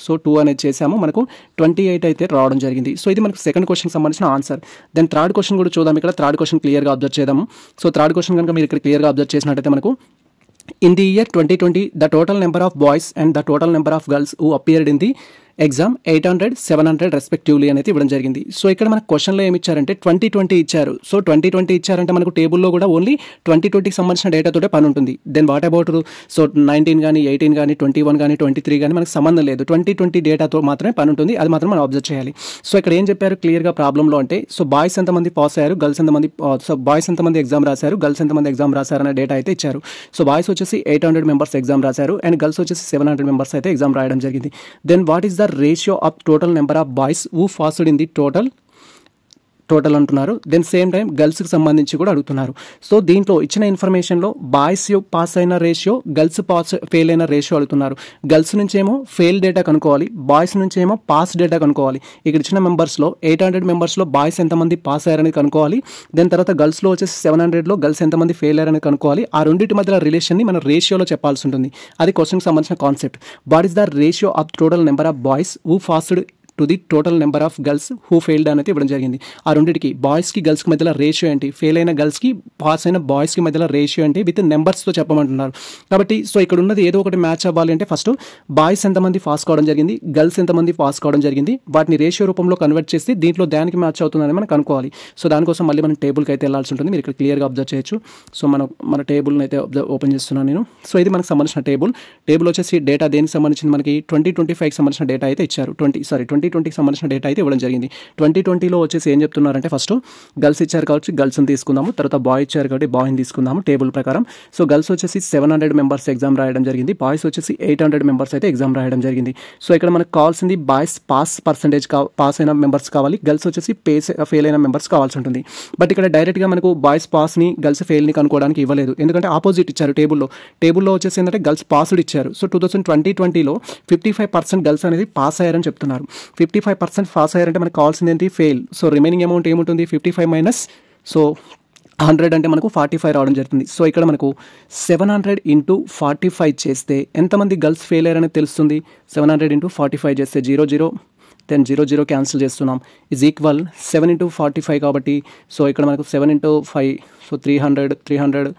సో 2 అనేది చేసాము, మనకు 28 అయితే రావడం జరిగింది. సో ఇది మనకు సెకండ్ క్వశ్చన్కి సంబంధించిన ఆన్సర్. దెన్ థర్డ్ క్వశ్చన్ కూడా చూద్దాం. ఇక్కడ థర్డ్ క్వశ్చన్ క్లియర్గా అబ్జర్వ్ చేద్దాము. సో థర్డ్ క్వశ్చన్ కనుక మీరు ఇక్కడ క్లియర్గా అబ్జర్వ్ చేసినట్టయితే మనకు in the year 2020 the total number of boys and the total number of girls who appeared in the exam 800, 700 respectively అనేది ఇవ్వడం జరిగింది. సో ఇక్కడ మనకు క్వశ్చన్లో ఏమి ఇచ్చారంటే 2020 ఇచ్చారు. సో 2020 ఇచ్చారంటే మనకు టేబుల్లో కూడా ఓన్లీ 2020కి సంబంధించిన డేటాతోటే పని ఉంటుంది. దెన్ వాట్ అబౌట్ సో 19 కానీ 18 కానీ 21 కానీ 23 కానీ మనకు సంబంధం లేదు, 2020 డేటాతో మాత్రమే పని ఉంటుంది, అది మాత్రం మనం అబ్జర్వ్ చేయాలి. సో ఇక్కడ ఏం చెప్పారు క్లియర్గా ప్రాబ్లంలో అంటే సో బాయ్స్ ఎంతమంది పాస్ అయ్యారు, గర్ల్స్ ఎంతమంది సో బాయ్స్ ఎంతమంది ఎగ్జామ్ రాశారు, గర్ల్స్ ఎంతమంది ఎగ్జామ్ రాశారు అనే డేటా అయితే ఇచ్చారు. సో బాయ్స్ వచ్చేసి 800 మెంబర్స్ ఎగ్జామ్ రాశారు అండ్ గర్ల్స్ వచ్చేసి 700 మెంబర్స్ అయితే ఎగ్జామ్ రాయడం జరిగింది. Then what is the ratio of total number of boys who passed in the total అంటున్నారు. దెన్ సేమ్ టైం గర్ల్స్కి సంబంధించి కూడా అడుగుతున్నారు. సో దీంట్లో ఇచ్చిన ఇన్ఫర్మేషన్లో బాయ్స్ పాస్ అయిన రేషియో, గర్ల్స్ ఫెయిల్ అయిన రేషియో అడుగుతున్నారు. గర్ల్స్ నుంచేమో ఫెయిల్ డేటా కనుక్కోవాలి, బాయ్స్ నుంచేమో పాస్ డేటా కనుక్కోవాలి. ఇక్కడ ఇచ్చిన మెంబర్స్లో 800 మెంబర్స్లో బాయ్స్ ఎంతమంది పాస్ అయ్యారని కనుక్కోవాలి. దెన్ తర్వాత గర్ల్స్లో వచ్చేసి 700లో గర్ల్స్ ఎంతమంది ఫెయిల్ అయ్యారని కనుక్కోవాలి. ఆ రెండింటి మధ్య రిలేషన్ని మనం రేషియోలో చెప్పాల్సి ఉంటుంది. అది క్వశ్చన్కి సంబంధించిన concept. What is the ratio of total number of boys who passed to the total number of girls who failed అనేది ఇవ్వడం జరిగింది. ఆ రెండింటికి బాయ్స్కి గర్ల్స్కి మధ్యలో రేషియో ఏంటి, ఫెయిల్ అయిన గర్ల్స్కి పాస్ అయిన బాయ్స్కి మధ్యలో రేషియో ఏంటి విత్ నెంబర్స్తో చెప్పమంటున్నారు. కాబట్టి సో ఇక్కడ ఉన్నది ఏదో ఒకటి మ్యాచ్ అవ్వాలి అంటే ఫస్ట్ బాయ్స్ ఎంతమంది పాస్ కావడం జరిగింది, గర్ల్స్ ఎంతమంది పాస్ కావడం జరిగింది, వాటిని రేషియో రూపంలో కన్వర్ట్ చేసి దీంట్లో దానికి మ్యాచ్ అవుతుందని మనం కనుక్కోవాలి. సో దానికోసం మళ్ళీ మనం టేబుల్కి అయితే వెళ్ళాల్సి ఉంటుంది. మీరు ఇక్కడ క్లియర్గా అబ్జర్వ్ చేయొచ్చు. సో మన టేబుల్ని అయితే ఓపెన్ చేస్తున్నాను నేను. సో ఇది మనకు సంబంధించిన టేబుల్ వచ్చేసి డేటా దేనికి సంబంధించింది మనకి 2025కి సంబంధించిన డేటా అయితే ఇచ్చారు. 2020కి సంబంధించిన డేటా అయితే ఇవ్వడం జరిగింది. 2020లో వచ్చేసి ఏం చెప్తున్నారంటే ఫస్ట్ గర్ల్స్ ఇచ్చారు కాబట్టి గర్ల్స్ని తీసుకుందాము, తర్వాత బాయ్ ఇచ్చారు కాబట్టి బాయ్ని తీసుకుందాము టేబుల్ ప్రకారం. సో గర్ల్స్ వచ్చేసి 700 మెంబర్స్ ఎగ్జామ్ రాయడం జరిగింది, బాయ్స్ వచ్చేసి 800 మెంబర్స్ అయితే ఎగ్జామ్ రాయడం జరిగింది. సో ఇక్కడ మనకు కావాల్సింది బాయ్స్ పాస్ పర్సెంటేజ్ పాస్ అయిన మెంబర్స్ కావాలి, గర్ల్స్ వచ్చేసి ఫెయిల్ అయిన మెంబర్స్ కావాల్సి ఉంటుంది. బట్ ఇక్కడ డైరెక్ట్గా మనకు బాయ్స్ పాస్ని గర్ల్స్ ఫెయిల్ని కనుక్కోవడానికి ఇవ్వలేదు, ఎందుకంటే ఆపోజిట్ ఇచ్చారు. టేబుల్లో వచ్చేసి ఏంటంటే గర్ల్స్ పాస్డ్ ఇచ్చారు. సో 2020లో 55% గర్ల్స్ అనేది పాస్ అయ్యారని చెప్తున్నారు. 55% పాస్ అయ్యారంటే మనకు కావాల్సింది ఏంటి, ఫెయిల్. సో రిమైనింగ్ అమౌంట్ ఏముంటుంది, 55 మైనస్ సో 100 అంటే మనకు 45 రావడం జరుగుతుంది. సో ఇక్కడ మనకు 700 ఇంటూ 45 చేస్తే ఎంతమంది గర్ల్స్ ఫెయిల్ అయ్యారని తెలుస్తుంది. 700 ఇంటూ 45 చేస్తే 00, దెన్ 00 క్యాన్సిల్ చేస్తున్నాం, ఈజ్ ఈక్వల్ 7 ఇంటూ 45 కాబట్టి సో ఇక్కడ మనకు 7 ఇంటూ 5 సో 315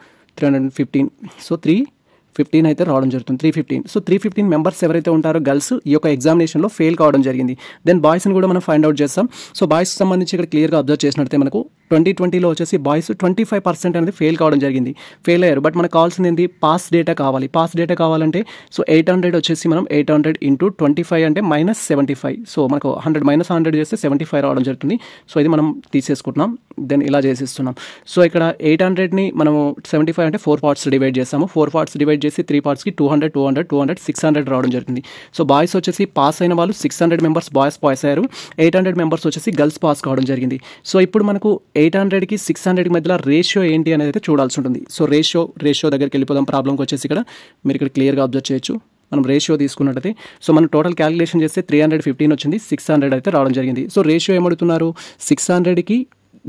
సో 315 అయితే రావడం జరుగుతుంది. 315. సో 315 మెంబర్స్ ఎవరైతే ఉంటారో గర్ల్స్ ఈ యొక్క ఎగ్జామినేషన్లో ఫెయిల్ కావడం జరిగింది. దెన్ బాయ్స్ని కూడా మనం ఫైండ్ అవుట్ చేస్తాం. సో బాయ్స్కి సంబంధించి ఇక్కడ క్లియర్గా అబ్జర్వ్ చేసినట్టే మనకు 2020లో వచ్చేసి బాయ్స్ 25% అనేది ఫెయిల్ కావడం జరిగింది, ఫెయిల్ అయ్యారు. బట్ మనకు కావాల్సింది ఏంటి, పాస్ డేటా కావాలి. పాస్ డేటా కావాలంటే సో 800 వచ్చేసి మనం 800 ఇంటూ 25 అంటే -75. సో మనకు 100 చేస్తే 75 రావడం జరుగుతుంది. సో ఇది మనం తీసేసుకుంటున్నాం, దెన్ ఇలా చేసేస్తున్నాం. సో ఇక్కడ 800ని మనము 75 అంటే 4 పార్ట్స్ డివైడ్ చేస్తాము. 4 పార్ట్స్ డివైడ్ చేసి 3 పార్ట్స్కి 200, 600 రావడం జరుగుతుంది. సో బాయ్స్ వచ్చేసి పాస్ అయిన వాళ్ళు 600 మెంబర్స్ బాయ్స్ పాస్ అయ్యారు, 800 మెంబర్స్ వచ్చేసి గర్ల్స్ పాస్ కావడం జరిగింది. సో ఇప్పుడు మనకు 800కి 600కి మధ్యలో రేషియో ఏంటి అనేది అయితే చూడాల్సి ఉంటుంది. సో రేషియో దగ్గరికి వెళ్ళిపోదాం. ప్రాబ్లంకి వచ్చేసి ఇక్కడ మీరు ఇక్కడ క్లియర్గా అబ్జర్వ్ చేయొచ్చు. మనం రేషియో తీసుకున్నట్టయితే సో మనం టోటల్ క్యాలిక్యులేషన్ చేస్తే 315 వచ్చింది, 600 అయితే రావడం జరిగింది. సో రేషియో ఏమడుగుతున్నారు, 600కి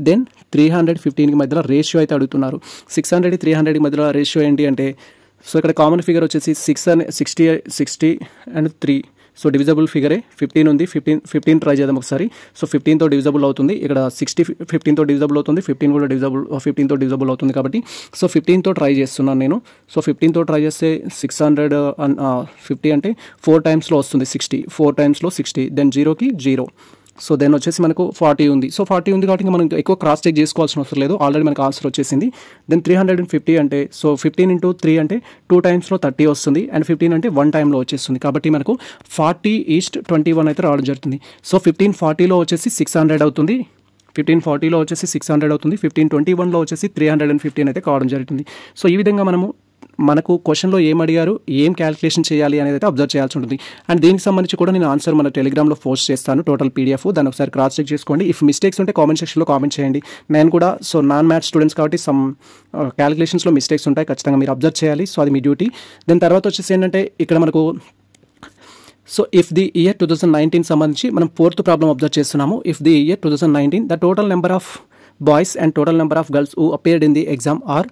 దెన్ 315కి మధ్యలో రేషియో అయితే అడుగుతున్నారు. 600కి 300కి మధ్యలో రేషియో ఏంటి అంటే సో ఇక్కడ కామన్ ఫిగర్ వచ్చేసి 60 అండ్ 3. సో డివిజబుల్ ఫిగరే 15 ఉంది. 15 ట్రై చేద్దాం ఒకసారి. సో 15తో డివిజబుల్ అవుతుంది. ఇక్కడ 60 15తో డివిజబుల్ అవుతుంది, 15 కూడా 15తో డివిజబుల్ అవుతుంది కాబట్టి సో 15తో ట్రై చేస్తున్నాను నేను. సో 15తో ట్రై చేస్తే 650 అంటే 4 టైమ్స్లో వస్తుంది 60, 4 టైమ్స్లో 60, దెన్ 0కి 0. సో దెన్ వచ్చేసి మనకు 40 ఉంది. సో 40 ఉంది కాబట్టి మనం ఎక్కువ క్రాస్ చెక్ చేసుకోవాల్సిన అవసరం లేదు, ఆల్రెడీ మనకు ఆన్సర్ వచ్చేసింది. దెన్ 350 అంటే సో 15 ఇంటూ 3 అంటే 2 టైమ్స్లో 30 వస్తుంది, అండ్ 15 అంటే 1 టైంలో వచ్చేస్తుంది. కాబట్టి మనకు 40:21 అయితే రావడం జరుగుతుంది. సో 1540లో వచ్చేసి 600 అవుతుంది, 1540లో వచ్చేసి 600 అవుతుంది, 1521లో వచ్చేసి 315 అయితే కావడం జరుగుతుంది. సో ఈ విధంగా మనకు క్వశ్చన్లో ఏం అడిగారు, ఏం క్యాలిక్యులేషన్ చేయాలి అనేది అయితే అబ్జర్వ్ చేయాల్సి ఉంటుంది. అండ్ దీనికి సంబంధించి కూడా నేను ఆన్సర్ మన టెలిగ్రామ్లో పోస్ట్ చేస్తాను, టోటల్ పీడిఎఫ్. దాన్ని ఒకసారి క్రాస్ చెక్ చేసుకోండి. ఇఫ్ మిస్టేక్స్ ఉంటే కామెంట్ సెక్షన్లో కామెంట్ చేయండి. నేను కూడా నాన్ మ్యాథ్స్ స్టూడెంట్స్ కాబట్టి సమ్ క్యాలిక్యులేషన్స్లో మిస్టేక్స్ ఉంటాయి, ఖచ్చితంగా మీరు అబ్జర్వ్ చేయాలి. సో అది మీ డ్యూటీ. దాని తర్వాత వచ్చేసి ఏంటంటే ఇక్కడ మనకు సో ఇఫ్ ది ఇయర్ 2019 సంబంధించి మనం 4th ప్రాబ్లం అబ్జర్వ్ చేస్తున్నాము. If the year 2019 the total number of boys and total number of girls who appeared in the exam are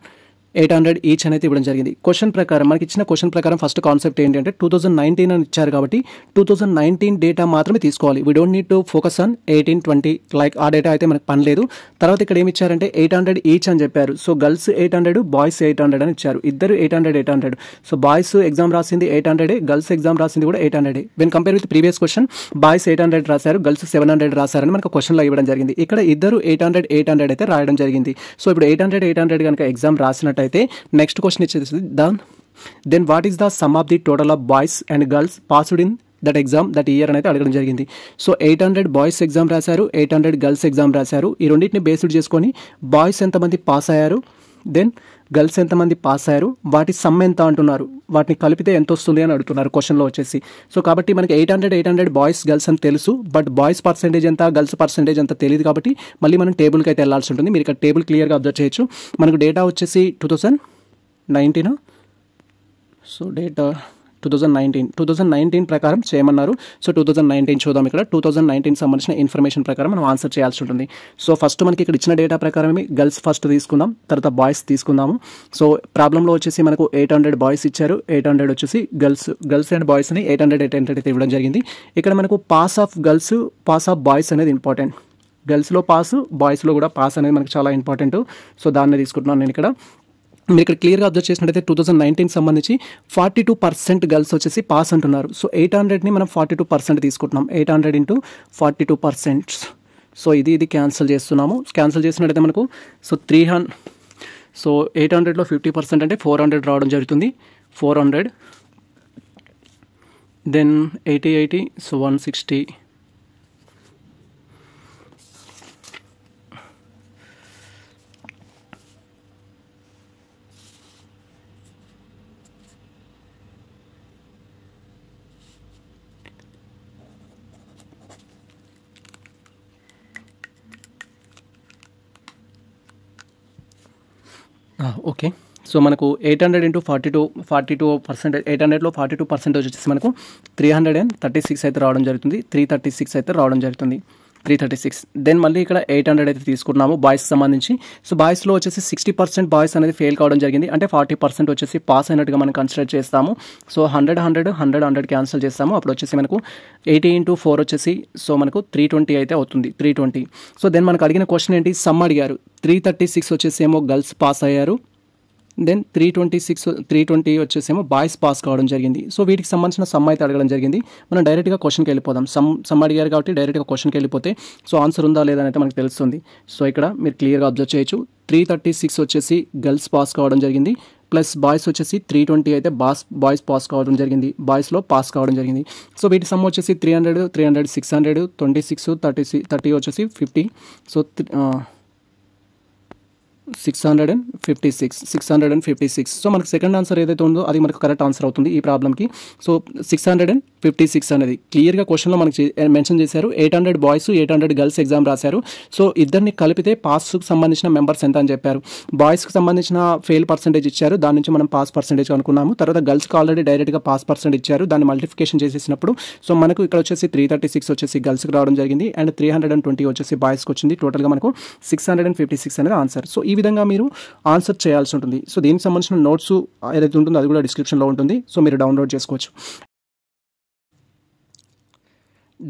800 each అనేది ఇవ్వడం జరిగింది. క్వశ్చన్ ప్రకారం మనకి ఇచ్చిన క్వశ్చన్ ప్రకారం ఫస్ట్ కాన్సెప్ట్ ఏంటంటే 2019 అని ఇచ్చారు కాబట్టి 2019 డేటా మాత్రమే తీసుకోవాలి. We don't need to focus on 18, 20 like ఆ డేటా అయితే మనకు పని లేదు. తర్వాత ఇక్కడ ఏమి ఇచ్చారంటే 800 ఈచ్ అని చెప్పారు. సో గర్ల్స్ 800, బాయ్స్ 800 అని ఇచ్చారు. ఇద్దరు 800. సో బాయ్స్ ఎగ్జామ్ రాసింది 800, గర్ల్స్ ఎగ్జామ్ రాసింది కూడా 800. When compare with previous question boys 800 రాశారు, గర్ల్స్ 700 రాశారని మనకు క్వశ్చన్లో ఇవ్వడం జరిగింది. ఇక్కడ ఇద్దరు 800 అయితే రాయడం జరిగింది. సో ఇప్పుడు 800 కనుక ఎగ్జామ్ రాసినట్టయితే నెక్స్ట్ క్వశ్చన్ ఇచ్చేసి then what is the sum of the total of boys and girls passed in that exam that year అనేది అడగడం జరిగింది. సో 800 బాయ్స్ ఎగ్జామ్ రాశారు, 800 గర్ల్స్ ఎగ్జామ్ రాశారు. ఈ రెండింటిని బేస్డ్ చేసుకొని బాయ్స్ ఎంతమంది పాస్ అయ్యారు, దెన్ గర్ల్స్ ఎంతమంది పాస్ అయ్యారు, వాటి సమ్ ఎంత అంటున్నారు, వాటిని కలిపితే ఎంత వస్తుంది అని అడుగుతున్నారు క్వశ్చన్లో వచ్చేసి. సో కాబట్టి మనకి 800 బాయ్స్ గర్ల్స్ అని తెలుసు, బట్ బాయ్స్ పర్సెంటేజ్ ఎంత, గర్ల్స్ పర్సెంటేజ్ ఎంత తెలియదు. కాబట్టి మళ్ళీ మనం టేబుల్కి అయితే వెళ్ళాల్సి ఉంటుంది. మీరు ఇక్కడ టేబుల్ క్లియర్గా అబ్జర్వ్ చేయొచ్చు. మనకు డేటా వచ్చేసి 2019. సో డేటా 2019 ప్రకారం చేయమన్నారు. సో 2019 చూద్దాం. ఇక్కడ 2019 సంబంధించిన ఇన్ఫర్మేషన్ ప్రకారం మనం ఆన్సర్ చేయాల్సి ఉంటుంది. సో ఫస్ట్ మనకి ఇక్కడ ఇచ్చిన డేటా ప్రకారమే గర్ల్స్ ఫస్ట్ తీసుకుందాం, తర్వాత బాయ్స్ తీసుకుందాము. సో ప్రాబ్లంలో వచ్చేసి మనకు 800 బాయ్స్ ఇచ్చారు, 800 వచ్చేసి గర్ల్స్ అండ్ బాయ్స్ని 800 అయితే ఇవ్వడం జరిగింది. ఇక్కడ మనకు pass of girls, pass of boys అనేది ఇంపార్టెంట్. గర్ల్స్లో పాస్, బాయ్స్లో కూడా పాస్ అనేది మనకు చాలా ఇంపార్టెంట్. సో దాన్ని తీసుకుంటున్నాను నేను ఇక్కడ. మీరు ఇక్కడ క్లియర్గా అబ్జర్వ్ చేసినట్టయితే 2019 సంబంధించి 42% గర్ల్స్ వచ్చేసి పాస్ అంటున్నారు. సో 800ని మనం 42% తీసుకుంటున్నాం. 800 × 42%. సో ఇది క్యాన్సిల్ చేస్తున్నాము. క్యాన్సిల్ చేసినట్టయితే మనకు సో 300. సో 800లో 50% అంటే 400 రావడం జరుగుతుంది. 400 దెన్ 80, సో 160. ఓకే. సో మనకు 800 × 42%, 800లో 42% వచ్చేసి మనకు 336 అయితే రావడం జరుగుతుంది. 336 అయితే రావడం జరుగుతుంది. 336. దెన్ మళ్ళీ ఇక్కడ 800 అయితే తీసుకున్నాము బాయ్స్ సంబంధించి. సో బాయ్స్లో వచ్చేసి 60% బాయ్స్ అనేది ఫెయిల్ కావడం జరిగింది. అంటే 40% వచ్చేసి పాస్ అయినట్టుగా మనం కన్సిడర్ చేస్తాము. సో 100 క్యాన్సిల్ చేస్తాము. అప్పుడు వచ్చేసి మనకు 80 × 4 వచ్చేసి సో మనకు 320 అయితే అవుతుంది. 320. సో దెన్ మనకు అడిగిన క్వశ్చన్ ఏంటి, సమ్ అడిగారు. 336 వచ్చేసి ఏమో గర్ల్స్ పాస్ అయ్యారు, దెన్ 320 వచ్చేసేమో బాయ్స్ పాస్ కావడం జరిగింది. సో వీటికి సంబంధించిన సమ్ అయితే అడగడం జరిగింది. మనం డైరెక్ట్గా క్వశ్చన్కి వెళ్ళిపోదాం. సమ్ అడిగారు కాబట్టి డైరెక్ట్గా క్వశ్చన్కి వెళ్ళిపోతే సో ఆన్సర్ ఉందా లేదా అయితే మనకు తెలుస్తుంది. సో ఇక్కడ మీరు క్లియర్గా అబ్జర్వ్ చేయొచ్చు. 336 వచ్చేసి గర్ల్స్ పాస్ కావడం జరిగింది, ప్లస్ బాయ్స్ వచ్చేసి 320 అయితే బాయ్స్ పాస్ కావడం జరిగింది, బాయ్స్లో పాస్ కావడం జరిగింది. సో వీటి సమ్ వచ్చేసి 300, 600, 26, 30 వచ్చేసి 50. సో 656. సో మనకు సెకండ్ ఆన్సర్ ఏదైతే ఉందో అది మనకు కరెక్ట్ ఆన్సర్ అవుతుంది ఈ ప్రాబ్లంకి. సో 656 అనేది క్లియర్గా క్వశ్చన్లో మనకి మెన్షన్ చేశారు. 800 బాయ్స్, 800 గర్ల్స్ ఎగ్జామ్ రాశారు. సో ఇద్దరిని కలిపితే పాస్కి సంబంధించిన మెంబర్స్ ఎంత అని చెప్పారు. బాయ్స్కి సంబంధించిన ఫెయిల్ పర్సెంటేజ్ ఇచ్చారు, దాని నుంచి మనం పాస్ పర్సెంటేజ్ అనుకున్నాము. తర్వాత గర్ల్స్కి ఆల్రెడీ డైరెక్ట్గా పాస్ పర్సెంట్ ఇచ్చారు, దాన్ని మల్టిఫికేషన్ చేసేసినప్పుడు సో మనకు ఇక్కడ వచ్చేసి 336 వచ్చేసి గర్ల్స్కి రావడం జరిగింది, అండ్ 320 వచ్చేసి బాయ్స్కి వచ్చింది. టోటల్గా మనకు 656 అనేది ఆన్సర్. సో ఈ విధంగా మీరు ఆన్సర్ చేయాల్సి ఉంటుంది. సో దీనికి సంబంధించిన నోట్స్ ఏదైతే ఉంటుందో అది కూడా డిస్క్రిప్షన్లో ఉంటుంది. సో మీరు డౌన్లోడ్ చేసుకోవచ్చు.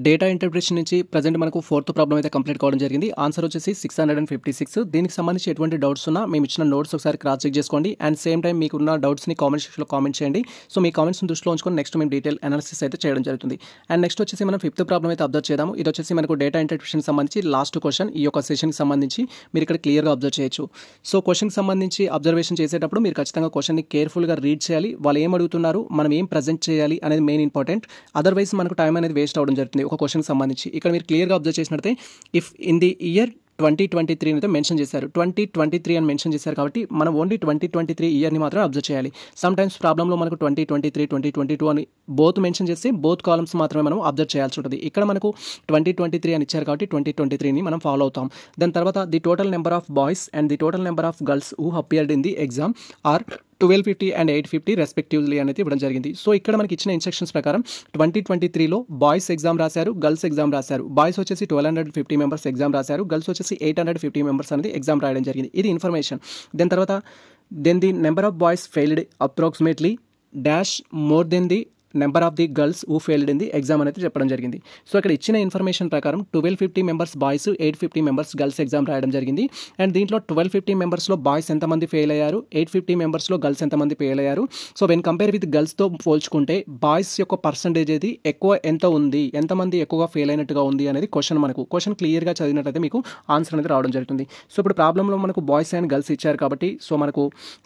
డేటా ఇంటర్ప్రిటేషన్ నుంచి ప్రజెంట్ మనకు 4th ప్రాబ్లం అయితే కంప్లీట్ కావడం జరిగింది. ఆన్సర్ వచ్చేసి 656. దీనికి సంబంధించి ఎటువంటి డౌట్స్ ఉన్నా మేము ఇచ్చిన నోట్స్ ఒకసారి క్రాస్ చెక్ చేసుకోండి. అండ్ సేమ్ టైం మీకున్న డౌట్స్ని కామెంట్ సెక్షన్లో కామెంట్ చేయండి. సో మీ కామెంట్స్ని దృష్టిలో ఉంచుకొని నెక్స్ట్ మేము డీటెయిల్ అనాలిసిస్ అయితే చేయడం జరుగుతుంది. అండ్ నెక్స్ట్ వచ్చేసి మనం 5th ప్రాబ్లం అయితే అబ్జర్వ్ చేద్దాము. ఇది వచ్చేసి మనకు డేటా ఇంటర్ప్రిటేషన్ సంబంధించి లాస్ట్ క్వశ్చన్. ఈ యొక్క సెషన్కి సంబంధించి మీరు ఇక్కడ క్లియర్గా అబ్జర్వ్ చేయొచ్చు. సో క్వశ్చన్కి సంబంధించి అబ్జర్వేషన్ చేసేటప్పుడు మీరు ఖచ్చితంగా క్వశ్చన్ని కేర్ఫుల్గా రీడ్ చేయాలి. వాళ్ళు ఏం అడుగుతున్నారు, మనం ఏం ప్రజెంట్ చేయాలి అనేది మెయిన్ ఇంపార్టెంట్. అదర్వైజ్ మనకు టైం అనేది వేస్ట్ అవ్వడం జరుగుతుంది ఒక క్వశ్చన్కి సంబంధించి. ఇక్కడ మీరు క్లియర్గా అబ్జర్వ్ చేసినట్లయితే ఇఫ్ ఇన్ ది ఇయర్ 2023 అయితే మెన్షన్ చేశారు. 2023 అని మెన్షన్ చేశారు కాబట్టి మనం ఓన్లీ 2023 ఇయర్‌ని మాత్రం అబ్జర్వ్ చేయాలి. సమ్ టైమ్స్ ప్రాబ్లమ్‌లో మనకు 2023, 2022 అని బోత్ మెన్షన్ చేసి బోత్ కాలమ్స్ మాత్రమే మనం అబ్జర్వ్ చేయాల్సి ఉంటుంది. ఇక్కడ మనకు 2023 అని ఇచ్చారు కాబట్టి 2023ని మనం ఫాలో అవుతాం. దాని తర్వాత the total number of boys and the total number of girls who appeared in the exam are 1250 and 850 respectively అనేది ఇవ్వడం జరిగింది. సో ఇక్కడ మనకి ఇచ్చిన ఇన్స్ట్రక్షన్స్ ప్రకారం 2023లో బాయ్స్ ఎగ్జామ్ రాశారు, గర్ల్స్ ఎగ్జామ్ రాశారు. బాయ్స్ వచ్చేసి 1250 మెంబర్స్ ఎగ్జామ్ రాశారు, గర్ల్స్ వచ్చేసి 850 మెంబర్స్ అనేది ఎగ్జామ్ రాయడం జరిగింది. ఇది ఇన్ఫర్మేషన్. దాని తర్వాత the number of boys failed approximately dash more than the number of the girls who failed in the exam అనేది చెప్పడం జరిగింది. సో ఇక్కడ ఇచ్చిన ఇన్ఫర్మేషన్ ప్రకారం 1250 members boys, 850 members girls exam రాయడం జరిగింది. అండ్ దీంట్లో 1250 మెంబర్స్లో బాయ్స్ ఎంతమంది ఫెయిల్ అయ్యారు, 850 మెంబర్స్లో గర్ల్స్ ఎంతమంది ఫెయిల్ అయ్యారు. సో వెన్ కంపేర్ విత్ గర్ల్స్తో పోల్చుకుంటే బాయ్స్ యొక్క పర్సంటేజ్ అది ఎంత ఉంది, ఎంతమంది ఎక్కువగా ఫెయిల్ అయినట్టుగా ఉంది అనేది క్వశ్చన్ క్లియర్గా చదివినట్లయితే మీకు ఆన్సర్ అనేది రావడం జరుగుతుంది. సో ఇప్పుడు ప్రాబ్లంలో మనకు బాయ్స్ అండ్ గర్ల్స్ ఇచ్చారు కాబట్టి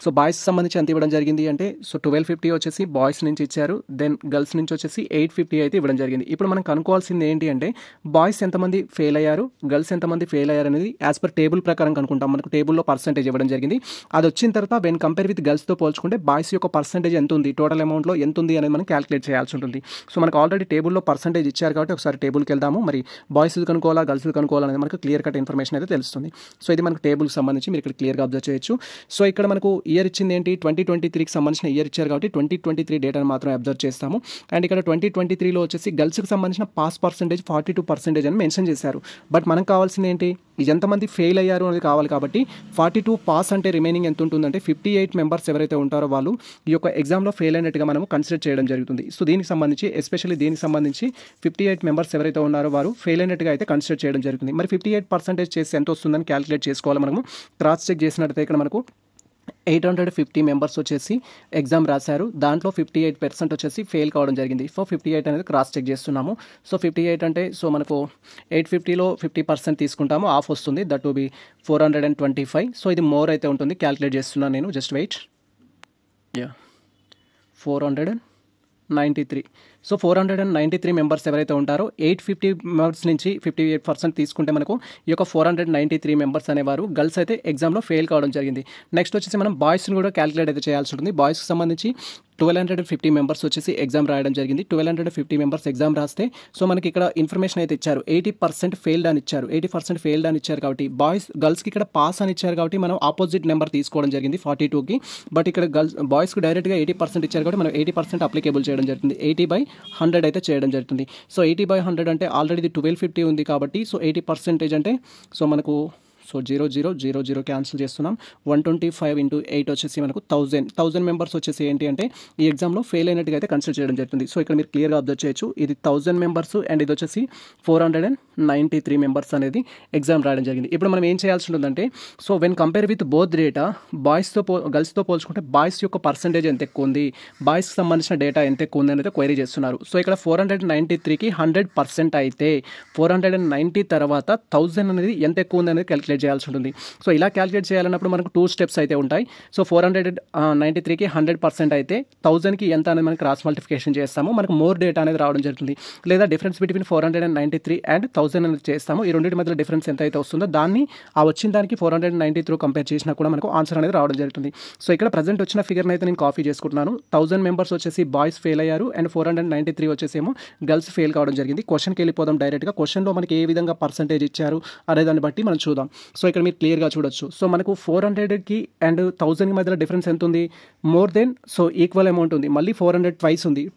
సో బాయ్స్ సంబంధించి ఎంత ఇవ్వడం జరిగింది అంటే 1250 వచ్చేసి బాయ్స్ నుంచి ఇచ్చారు, దెన్ గర్ల్స్ నుంచి వచ్చేసి 850 అయితే ఇవ్వడం జరిగింది. ఇప్పుడు మనం కనుక్కోవాల్సింది ఏంటి అంటే బాయ్స్ ఎంతమంది ఫెయిల్ అయ్యారు, గర్ల్స్ ఎంతమంది ఫెయిల్ అయ్యారు అనేది యాజ్ పర్ టేబుల్ ప్రకారం కనుక్కుంటాం. మనకు టేబుల్లో పర్సెంటేజ్ ఇవ్వడం జరిగింది. అది వచ్చిన తర్వాత వెన్ కంపేర్ విత్ గర్ల్స్తో పోల్చుకుంటే బాయ్స్ యొక్క పర్సెంటేజ్ ఎంత ఉంది, టోటల్ అమౌంట్లో ఎంత ఉంది అనేది మనం క్యాలిక్యులేట్ చేయాల్సి ఉంటుంది. సో మనకు ఆల్రెడీ టేబుల్లో పర్సెంటేజ్ ఇచ్చారు కాబట్టి ఒకసారి టేబుల్కి వెళ్దాము. మరి బాయ్స్ కనుక్కోవాలా, గర్ల్స్ కనుక్కోవాలనేది మనకు క్లియర్ కట్ ఇన్ఫర్మేషన్ అయితే తెలుస్తుంది. సో ఇది మనకు టేబుల్కి సంబంధించి మీరు ఇక్కడ క్లియర్గా అబ్జర్వ్ చేయొచ్చు. సో ఇక్కడ మనకు ఇయర్ ఇచ్చింది ఏంటి, 2023కి సంబంధించిన ఇయర్ ఇచ్చారు కాబట్టి 2023 డేటాను మాత్రం అబ్జర్వ్ చేస్తాము. అండ్ ఇక్కడ 2023లో వచ్చేసి గర్ల్స్కి సంబంధించిన పాస్ పర్సెంటేజ్ 42% అని మెన్షన్ చేశారు. బట్ మనకు కావాల్సింది ఏంటి, ఎంతమంది ఫెయిల్ అయ్యారు అనేది కావాలి కాబట్టి 42 పాస్ అంటే రిమైనింగ్ ఎంత ఉంటుందంటే 58 మెంబర్స్ ఎవరైతే ఉంటారో వాళ్ళు ఈ యొక్క ఎగ్జామ్లో ఫెయిల్ అయినట్టుగా మనం కన్సిడర్ చేయడం జరుగుతుంది. సో దీనికి సంబంధించి ఎస్పెషల్లీ 58 మెంబర్స్ ఎవరైతే ఉన్నారో వారు ఫెయిల్ అయినట్టుగా అయితే కన్సిడర్ చేయడం జరుగుతుంది. మరి 58% చేసి ఎంత వస్తుందని క్యాలిక్యులేట్ చేసుకోవాలి. మనము క్రాస్ చెక్ చేసినట్టయితే ఇక్కడ మనకు 850 మెంబర్స్ వచ్చేసి ఎగ్జామ్ రాశారు, దాంట్లో 58% వచ్చేసి ఫెయిల్ కావడం జరిగింది. సో 58 అనేది క్రాస్ చెక్ చేస్తున్నాము. సో 58 అంటే సో మనకు 850లో 50% తీసుకుంటాము, హాఫ్ వస్తుంది, దట్ టు బి 425. సో ఇది మోర్ అయితే ఉంటుంది, క్యాలిక్యులేట్ చేస్తున్నాను నేను, జస్ట్ వెయిట్. 493. సో 493 మెంబర్స్ ఎవరైతే ఉంటారో 850 మెంబర్స్ నుంచి 58% తీసుకుంటే మనకు ఈ యొక్క 493 మెంబర్స్ అనేవారు గర్ల్స్ అయితే ఎగ్జామ్లో ఫెయిల్ కావడం జరిగింది. నెక్స్ట్ వచ్చేసి మనం బాయ్స్ని కూడా క్యాలిక్యులేట్ అయితే చేయాల్సి ఉంటుంది. బాయ్స్కి సంబంధించి 1250 మెంబర్స్ వచ్చేసి ఎగ్జామ్ రాయడం జరిగింది. 1250 మెంబర్స్ ఎగ్జామ్ రాస్తే సో మనకి ఇక్కడ ఇన్ఫర్మేషన్ అయితే ఇచ్చారు, 80% ఫెయిల్డ్ అని ఇచ్చారు. 80% ఫెయిల్డ్ అని ఇచ్చారు కాబట్టి గర్ల్స్కి ఇక్కడ పాస్ అని ఇచ్చారు కాబట్టి మనం ఆపోజిట్ నెంబర్ తీసుకోవడం జరిగింది 42కి. బట్ ఇక్కడ బాయ్స్కి డైరెక్ట్గా 80% ఇచ్చారు కాబట్టి మనం 80% అప్లికేబుల్ చేయడం జరుగుతుంది. 80/100 అయితే చేయడం జరుగుతుంది. సో 80/100 అంటే ఆల్రెడీ 1250 ఉంది కాబట్టి సో 80% అంటే సో మనకు 0000 క్యాన్సిల్ చేస్తున్నాం. 125 × 8 వచ్చేసి మనకు 1000 మెంబర్స్ వచ్చేసి ఏంటి అంటే ఈ ఎగ్జామ్లో ఫెయిల్ అయినట్టుగా అయితే కన్సిడర్ చేయడం జరుగుతుంది. సో ఇక్కడ మీరు క్లియర్గా అబ్జర్వ్ చేయొచ్చు, ఇది 1000 మెంబర్స్ అండ్ ఇది వచ్చేసి 493 మెంబర్స్ అనేది ఎగ్జామ్ రాయడం జరిగింది. ఇప్పుడు మనం ఏం చేయాల్సి ఉంటుందంటే so when compare with both data గర్ల్స్తో పోల్చుకుంటే బాయ్స్ యొక్క పర్సంటేజ్ ఎంత ఎక్కువ ఉంది, బాయ్స్కి సంబంధించిన డేటా ఎంత ఎక్కువ ఉంది అనేది క్వైరీ చేస్తున్నారు. సో ఇక్కడ 493కి 100% అయితే 490 తర్వాత 1000 అనేది ఎంత ఎక్కువ ఉంది అనేది క్యాలిక్యులేట్ చేయాల్సి ఉంటుంది. సో ఇలా క్యాలిక్యులేట్ చేయాలన్నప్పుడు మనకు 2 స్టెప్స్ అయితే ఉంటాయి. సో 493కి 100% అయితే 1000కి ఎంత అనేది మనం క్రాస్ మల్టిప్లికేషన్ చేస్తాము, మనకు మోర్ డేటా అనేది రావడం జరుగుతుంది. లేదా డిఫరెన్స్ బిట్వీన్ 493 అండ్ 1000 అనేది చేస్తాము. ఈ రెండింటి మధ్యలో డిఫరెన్స్ ఎంత అయితే వస్తుందో దాన్ని వచ్చిన దానికి 493 కంపేర్ చేసినా కూడా మనకు ఆన్సర్ అనేది రావడం జరుగుతుంది. సో ఇక్కడ ప్రజెంట్ వచ్చిన ఫిగర్ని అయితే నేను కాపీ చేసుకుంటున్నాను. 1000 మెంబర్స్ వచ్చేసి బాయ్స్ ఫెయిల్ అయ్యారు అండ్ 493 వచ్చేసేమో గర్ల్స్ ఫెయిల్ కావడం జరిగింది. క్వశ్చన్కి వెళ్ళిపోదాం డైరెక్ట్గా. క్వశ్చన్లో మనకి ఏ విధంగా పర్సంటేజ్ ఇచ్చారు అనే దాన్ని బట్టి మనం చూద్దాం. సో ఇక్కడ మీరు క్లియర్గా చూడొచ్చు. సో మనకు 400కి అండ్ 1000కి మధ్యలో డిఫరెన్స్ ఎంత ఉంది, more than so equal amount ఉంది. మళ్ళీ 400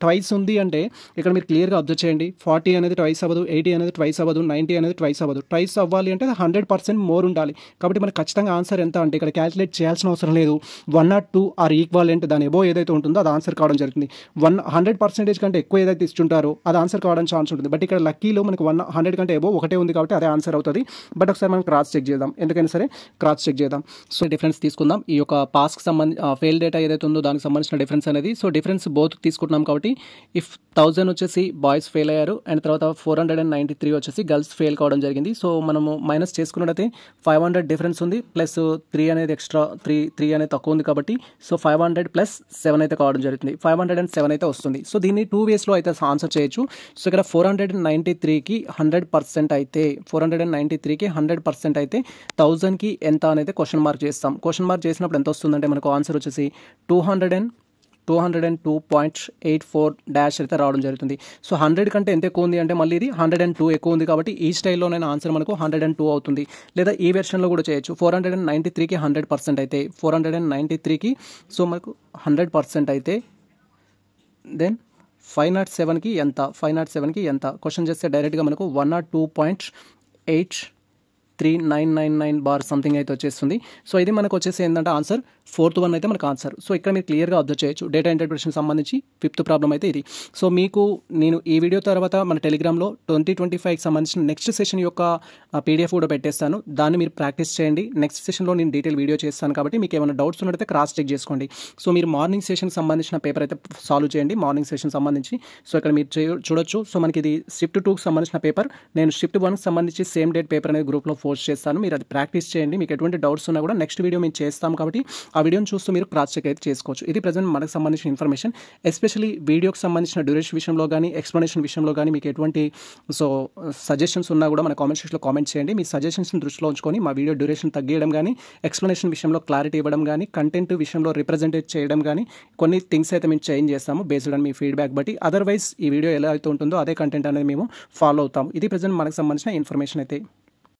ట్వైస్ ఉంది అంటే ఇక్కడ మీరు క్లియర్గా అబ్జర్వ్ చేయండి. 40 అనేది ట్వైస్ అవ్వదు, 80 అనేది ట్వైస్ అవ్వదు, 90 అనేది ట్వైస్ అవ్వదు. ట్వైస్ అవ్వాలి అంటే 100% మోర్ ఉండాలి. కాబట్టి మనకు ఖచ్చితంగా ఆన్సర్ ఎంత అంటే ఇక్కడ క్యాలిక్యులేట్ చేయాల్సిన అవసరం లేదు. 1 or 2 ఆర్ ఈక్వాలెంట్ దాని ఎబో ఏదైతే ఉంటుందో అది ఆన్సర్ కావడం జరుగుతుంది. 100% కంటే ఎక్కువ ఏదైతే ఇస్తుంటారో అది ఆన్సర్ కావడం ఛాన్స్ ఉంటుంది. బట్ ఇక్కడ లక్కీలో మనకు 100 కంటే ఎబో ఒకటే ఉంది కాబట్టి అదే ఆన్సర్ అవుతుంది. బట్ ఒకసారి మనం క్రాస్ చెక్ చేద్దాం, ఎందుకైనా సరే క్రాస్ చెక్ చేద్దాం. సో డిఫరెన్స్ తీసుకుందాం. ఈ యొక్క పాస్కి సంబంధించి ఫెయిల్ డేటా ఏదైతే ఉందో దానికి సంబంధించిన డిఫరెన్స్ అనేది. సో డిఫరెన్స్ బోత్ తీసుకుంటున్నాం కాబట్టి ఇఫ్ 1000 వచ్చేసి బాయ్స్ ఫెయిల్ అయ్యారు అండ్ తర్వాత 493 వచ్చేసి గర్ల్స్ ఫెయిల్ కావడం జరిగింది. సో మనము మైనస్ చేసుకున్నట్టయితే 500 డిఫరెన్స్ ఉంది, ప్లస్ 3 అనేది ఎక్స్ట్రా 3 అనేది తక్కువ ఉంది కాబట్టి సో 500 + 7 అయితే కావడం జరుగుతుంది. 507 అయితే వస్తుంది. సో దీన్ని 2 వేస్లో అయితే ఆన్సర్ చేయొచ్చు. సో ఇక్కడ 493కి 100% అయితే 493కి 100% అయితే 1000కి ఎంత అనేది క్వశ్చన్ మార్క్ చేస్తాం. క్వశ్చన్ మార్క్ చేసినప్పుడు ఎంత వస్తుందంటే మనకు ఆన్సర్ వచ్చేసి 202.84 డాష్ అయితే రావడం జరుగుతుంది. సో 100 కంటే ఎంత ఎక్కువ ఉంది అంటే మళ్ళీ ఇది 102 ఎక్కువ ఉంది కాబట్టి ఈ స్టైల్లోనైనా ఆన్సర్ మనకు 102 అవుతుంది. లేదా ఈ వెర్షన్లో కూడా చేయొచ్చు. 493కి 100% అయితే 493కి సో మనకు 100% అయితే దెన్ 507కి ఎంత 507కి ఎంత క్వశ్చన్ చేస్తే డైరెక్ట్గా మనకు 102.8399 బార్ సంథింగ్ అయితే వచ్చేస్తుంది. సో ఇది మనకు వచ్చేసి ఏంటంటే ఆన్సర్ 4th వన్ అయితే మనకు ఆన్సర్. సో ఇక్కడ మీరు క్లియర్గా అబ్జర్వ్ చేయొచ్చు. డేటా ఇంటర్ప్రిటేషన్ సంబంధించి 5th ప్రాబ్లం అయితే ఇది. సో మీకు నేను ఈ వీడియో తర్వాత మన టెలిగ్రామ్లో 2025కి సంబంధించిన నెక్స్ట్ సెషన్ యొక్క పీడిఎఫ్ కూడా పెట్టేస్తాను. దాన్ని మీరు ప్రాక్టీస్ చేయండి. నెక్స్ట్ సెషన్లో నేను డీటెయిల్ వీడియో చేస్తాను కాబట్టి మీకు ఏమైనా డౌట్స్ ఉన్నట్టయితే క్రాస్ చెక్ చేసుకోండి. సో మీరు మార్నింగ్ సెషన్కి సంబంధించిన పేపర్ అయితే సాల్వ్ చేయండి. మార్నింగ్ సెషన్ సంబంధించి సో ఇక్కడ మీరు చూడొచ్చు. సో మనకి ఇది షిఫ్ట్ 2కి సంబంధించిన పేపర్. నేను షిఫ్ట్ 1కి సంబంధించి సేమ్ డేట్ పేపర్ అనేది గ్రూప్లో పోస్ట్ చేస్తాను. మీరు అది ప్రాక్టీస్ చేయండి. మీకు ఎటువంటి డౌట్స్ ఉన్నా కూడా నెక్స్ట్ వీడియో మేము చేస్తాం కాబట్టి ఆ వీడియోని చూస్తూ మీరు క్రాస్ చెక్ అయితే చేసుకోవచ్చు. ఇది ప్రజెంట్ మనకు సంబంధించిన ఇన్ఫర్మేషన్. ఎస్పెషల్లీ వీడియోకి సంబంధించిన డ్యూరేషన్ విషయంలో కానీ ఎక్స్ప్లెనేషన్ విషయంలో కానీ మీకు ఎటువంటి సో సజెషన్స్ ఉన్నా కూడా మన కామెంట్ సెక్షన్లో కామెంట్ చేయండి. మీ సజెషన్స్ని దృష్టిలో ఉంచుకొని మా వీడియో డ్యూరేషన్ తగ్గించడం కానీ ఎక్స్ప్లెనేషన్ విషయంలో క్లారిటీ ఇవ్వడం కానీ కంటెంట్ విషయంలో రిప్రజెంటేట్ చేయడం కానీ కొన్ని థింగ్స్ అయితే మేము చేంజ్ చేస్తాము బేస్డ్ ఆన్ మీ ఫీడ్బ్యాక్ బట్టి. అదర్వైజ్ ఈ వీడియో ఎలా అయితే ఉంటుందో అదే కంటెంట్ అనేది మేము ఫాలో అవుతాము. ఇది ప్రజెంట్ మనకు సంబంధించిన ఇన్ఫర్మేషన్ అయితే.